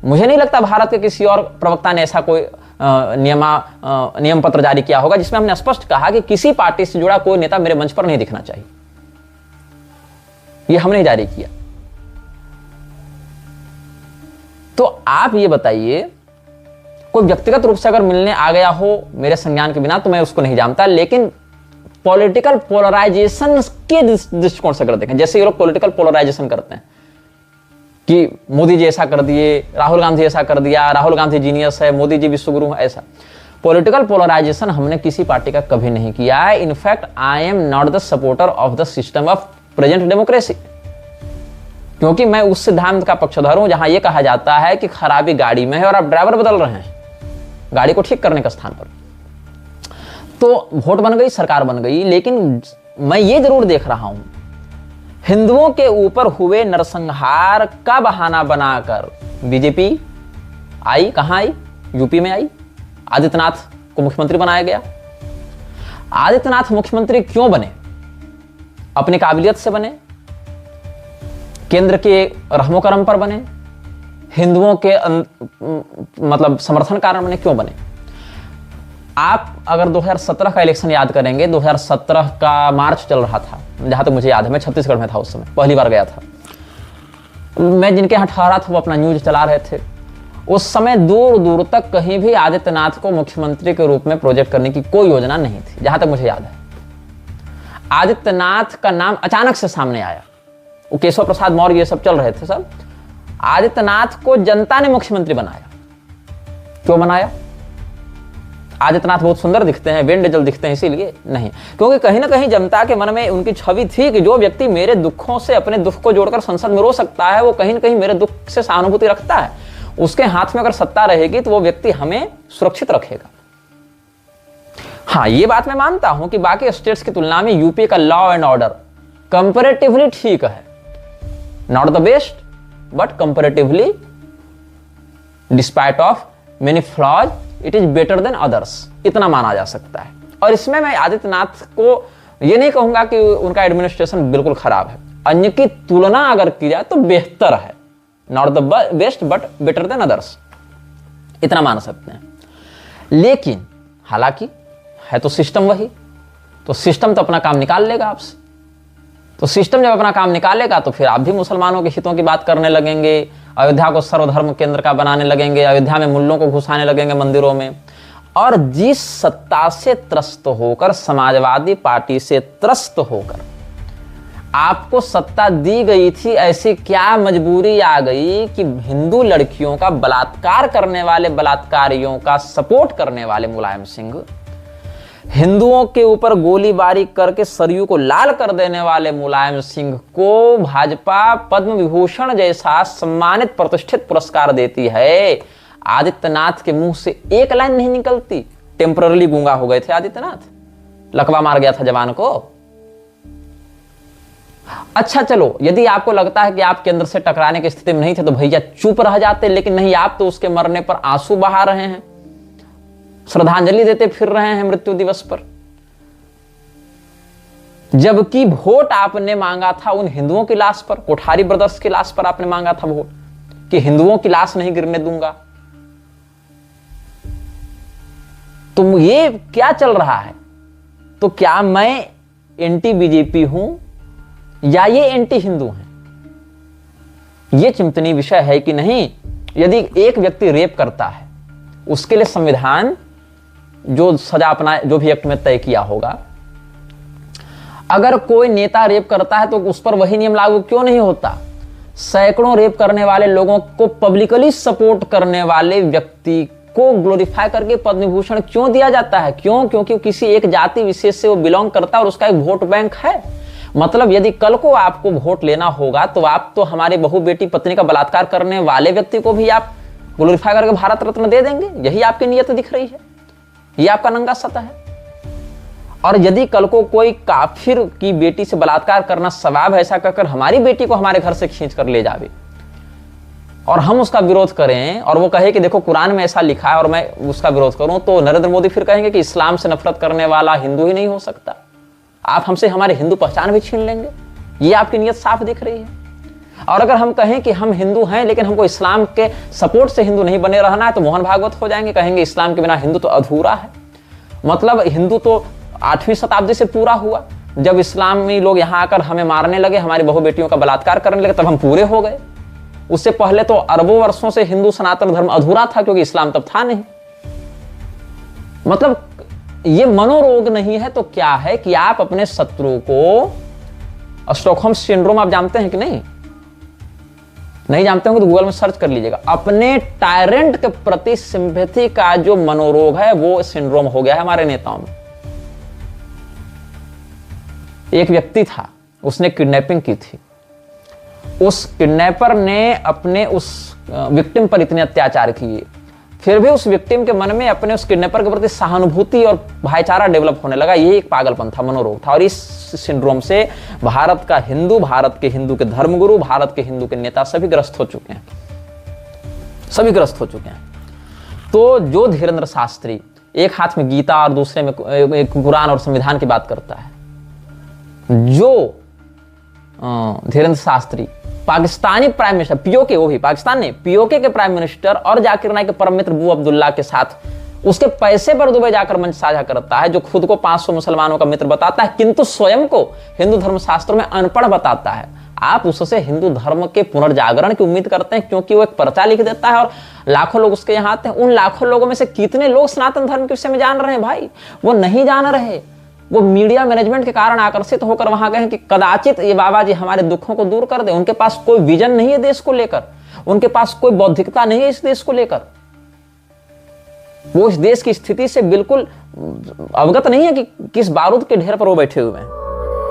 मुझे नहीं लगता भारत के किसी और प्रवक्ता ने ऐसा कोई नियम पत्र जारी किया होगा जिसमें हमने स्पष्ट कहा कि किसी पार्टी से जुड़ा कोई नेता मेरे मंच पर नहीं दिखना चाहिए। यह हमने जारी किया। तो आप ये बताइए, कोई व्यक्तिगत रूप से अगर मिलने आ गया हो मेरे संज्ञान के बिना तो मैं उसको नहीं जानता, लेकिन पॉलिटिकल पोलराइजेशन के दृष्टिकोण से अगर देखें, जैसे ये लोग पॉलिटिकल पोलराइजेशन करते हैं कि मोदी जी ऐसा कर दिए, राहुल गांधी ऐसा कर दिया, राहुल गांधी जीनियस है, मोदी जी विश्वगुरु है, ऐसा पॉलिटिकल पोलराइजेशन हमने किसी पार्टी का कभी नहीं किया है। In fact I am not the supporter of the system of present democracy, क्योंकि मैं उस सिद्धांत का पक्षधर हूं जहां यह कहा जाता है कि खराबी गाड़ी में है और आप ड्राइवर बदल रहे हैं गाड़ी को ठीक करने के स्थान पर। तो वोट बन गई, सरकार बन गई, लेकिन मैं ये जरूर देख रहा हूं, हिंदुओं के ऊपर हुए नरसंहार का बहाना बनाकर बीजेपी आई। कहां आई? यूपी में आई। आदित्यनाथ को मुख्यमंत्री बनाया गया। आदित्यनाथ मुख्यमंत्री क्यों बने? अपनी काबिलियत से बने, केंद्र के रहमो करम पर बने, हिंदुओं के मतलब समर्थन कारण बने। क्यों बने? आप अगर 2017 का इलेक्शन याद करेंगे, 2017 का मार्च चल रहा था, जहां तक मुझे याद है, मैं छत्तीसगढ़ में था उस समय, पहली बार गया था मैं। जिनके यहां ठहरा था वो अपना न्यूज चला रहे थे। उस समय दूर दूर तक कहीं भी आदित्यनाथ को मुख्यमंत्री के रूप में प्रोजेक्ट करने की कोई योजना नहीं थी, जहां तक मुझे याद है। आदित्यनाथ का नाम अचानक से सामने आया, वो केशव प्रसाद मौर्य ये सब चल रहे थे सब। आदित्यनाथ को जनता ने मुख्यमंत्री बनाया। क्यों बनाया? आदित्यनाथ बहुत सुंदर दिखते हैं, वेंडेजल दिखते हैं, इसीलिए नहीं, क्योंकि कहीं ना कहीं जनता के मन में उनकी छवि थी कि जो व्यक्ति मेरे दुखों से अपने दुख को जोड़कर संसद में रो सकता है, वो कहीं ना कहीं मेरे दुख से सहानुभूति रखता है। उसके हाथ में अगर सत्ता रहेगी तो वो व्यक्ति हमें सुरक्षित रखेगा। हाँ, ये बात मैं मानता हूं कि बाकी स्टेट्स की तुलना में यूपी का लॉ एंड ऑर्डर कंपैरेटिवली ठीक है, not the best but comparatively, despite of many flaws, it is better than others, इतना माना जा सकता है। और इसमें मैं आदित्यनाथ को यह नहीं कहूंगा कि उनका एडमिनिस्ट्रेशन बिल्कुल खराब है, अन्य की तुलना अगर की जाए तो बेहतर है, not the best but better than others, इतना मान सकते हैं। लेकिन हालांकि है तो सिस्टम वही, तो सिस्टम तो अपना काम निकाल लेगा आपसे। तो सिस्टम जब अपना काम निकालेगा तो फिर आप भी मुसलमानों के हितों की बात करने लगेंगे, अयोध्या को सर्वधर्म केंद्र का बनाने लगेंगे, अयोध्या में मुल्लों को घुसाने लगेंगे मंदिरों में। और जिस सत्ता से त्रस्त होकर, समाजवादी पार्टी से त्रस्त होकर आपको सत्ता दी गई थी, ऐसी क्या मजबूरी आ गई कि हिंदू लड़कियों का बलात्कार करने वाले बलात्कारियों का सपोर्ट करने वाले मुलायम सिंह, हिंदुओं के ऊपर गोलीबारी करके सरयू को लाल कर देने वाले मुलायम सिंह को भाजपा पद्म विभूषण जैसा सम्मानित प्रतिष्ठित पुरस्कार देती है। आदित्यनाथ के मुंह से एक लाइन नहीं निकलती। टेम्पररी गूंगा हो गए थे आदित्यनाथ, लकवा मार गया था जवान को। अच्छा चलो, यदि आपको लगता है कि आप केंद्र से टकराने की स्थिति में नहीं थे तो भैया चुप रह जाते, लेकिन नहीं, आप तो उसके मरने पर आंसू बहा रहे हैं, श्रद्धांजलि देते फिर रहे हैं मृत्यु दिवस पर, जबकि वोट आपने मांगा था उन हिंदुओं की लाश पर, कोठारी ब्रदर्स की लाश पर आपने मांगा था वोट कि हिंदुओं की लाश नहीं गिरने दूंगा। तो ये क्या चल रहा है? तो क्या मैं एंटी बीजेपी हूं या ये एंटी हिंदू हैं? ये चिंतनीय विषय है कि नहीं। यदि एक व्यक्ति रेप करता है, उसके लिए संविधान जो सजा अपना जो भी एक्ट में तय किया होगा, अगर कोई नेता रेप करता है तो उस पर वही नियम लागू क्यों नहीं होता? सैकड़ों रेप करने वाले लोगों को पब्लिकली सपोर्ट करने वाले व्यक्ति को ग्लोरीफाई करके पद्म विभूषण क्यों दिया जाता है? क्यों? क्योंकि किसी एक जाति विशेष से वो बिलोंग करता है और उसका एक वोट बैंक है। मतलब यदि कल को आपको वोट लेना होगा तो आप तो हमारे बहू बेटी पत्नी का बलात्कार करने वाले व्यक्ति को भी आप ग्लोरीफाई करके भारत रत्न दे देंगे। यही आपकी नीयत दिख रही है, ये आपका नंगा सत्य है। और यदि कल को कोई काफिर की बेटी से बलात्कार करना सवाब है, ऐसा कहकर हमारी बेटी को हमारे घर से खींच कर ले जावे और हम उसका विरोध करें और वो कहे कि देखो कुरान में ऐसा लिखा है और मैं उसका विरोध करूं, तो नरेंद्र मोदी फिर कहेंगे कि इस्लाम से नफरत करने वाला हिंदू ही नहीं हो सकता। आप हमसे हमारे हिंदू पहचान भी छीन लेंगे। ये आपकी नीयत साफ दिख रही है। और अगर हम कहें कि हम हिंदू हैं लेकिन हमको इस्लाम के सपोर्ट से हिंदू नहीं बने रहना है, तो मोहन भागवत हो जाएंगे, कहेंगे इस्लाम के बिना हिंदू तो अधूरा है। मतलब हिंदू तो 8वीं शताब्दी से पूरा हुआ, जब इस्लामी लोग यहाँ आकर हमें मारने लगे, हमारी बहु बेटियों का बलात्कार करने लगे, तब हम पूरे हो गए। उससे पहले तो अरबों वर्षों से हिंदू सनातन धर्म अधूरा था, क्योंकि इस्लाम तब था नहीं। मतलब ये मनोरोग नहीं है तो क्या है कि आप अपने शत्रु को, स्टॉकहोम सिंड्रोम आप जानते हैं कि नहीं? नहीं जानते होंगे तो गूगल में सर्च कर लीजिएगा। अपने टायरेंट के प्रति सिंपैथी का जो मनोरोग है वो सिंड्रोम हो गया है हमारे नेताओं में। एक व्यक्ति था, उसने किडनैपिंग की थी। उस किडनैपर ने अपने उस विक्टिम पर इतने अत्याचार किए, फिर भी उस विक्टिम के मन में अपने उस किडनैपर के प्रति सहानुभूति और भाईचारा डेवलप होने लगा। ये एक पागलपन था, मनोरोग था। और इस सिंड्रोम से भारत का हिंदू, भारत के हिंदू के धर्मगुरु, भारत के हिंदू के नेता सभी ग्रस्त हो चुके हैं, सभी ग्रस्त हो चुके हैं। तो जो धीरेन्द्र शास्त्री एक हाथ में गीता और दूसरे में एक कुरान और संविधान की बात करता है, जो Dhirendra Shastri Pakistani prime minister PoK, वो भी पाकिस्तान नहीं, पीओके के प्राइम मिनिस्टर और जाकिर नाइक के परम मित्र अबू अब्दुल्ला के साथ उसके पैसे पर दुबई जाकर मंच साझा करता है, जो खुद को 500 मुसलमानों का मित्र बताता है किंतु स्वयं को हिंदू धर्म शास्त्रों में अनपढ़ बताता है। आप उससे हिंदू धर्म के पुनर्जागरण की उम्मीद करते हैं, क्योंकि वो एक पर्चा लिख देता है और लाखों लोग उसके यहाँ आते हैं। उन लाखों लोगों में से कितने लोग सनातन धर्म के विषय में जान रहे हैं भाई? वो नहीं जान रहे। वो मीडिया मैनेजमेंट के कारण आकर्षित होकर वहां गए कि कदाचित ये बाबा जी हमारे दुखों को दूर कर दे। उनके पास कोई विजन नहीं है देश को लेकर, उनके पास कोई बौद्धिकता नहीं है इस देश को लेकर। वो इस देश की स्थिति से बिल्कुल अवगत नहीं है कि किस बारूद के ढेर पर वो बैठे हुए हैं।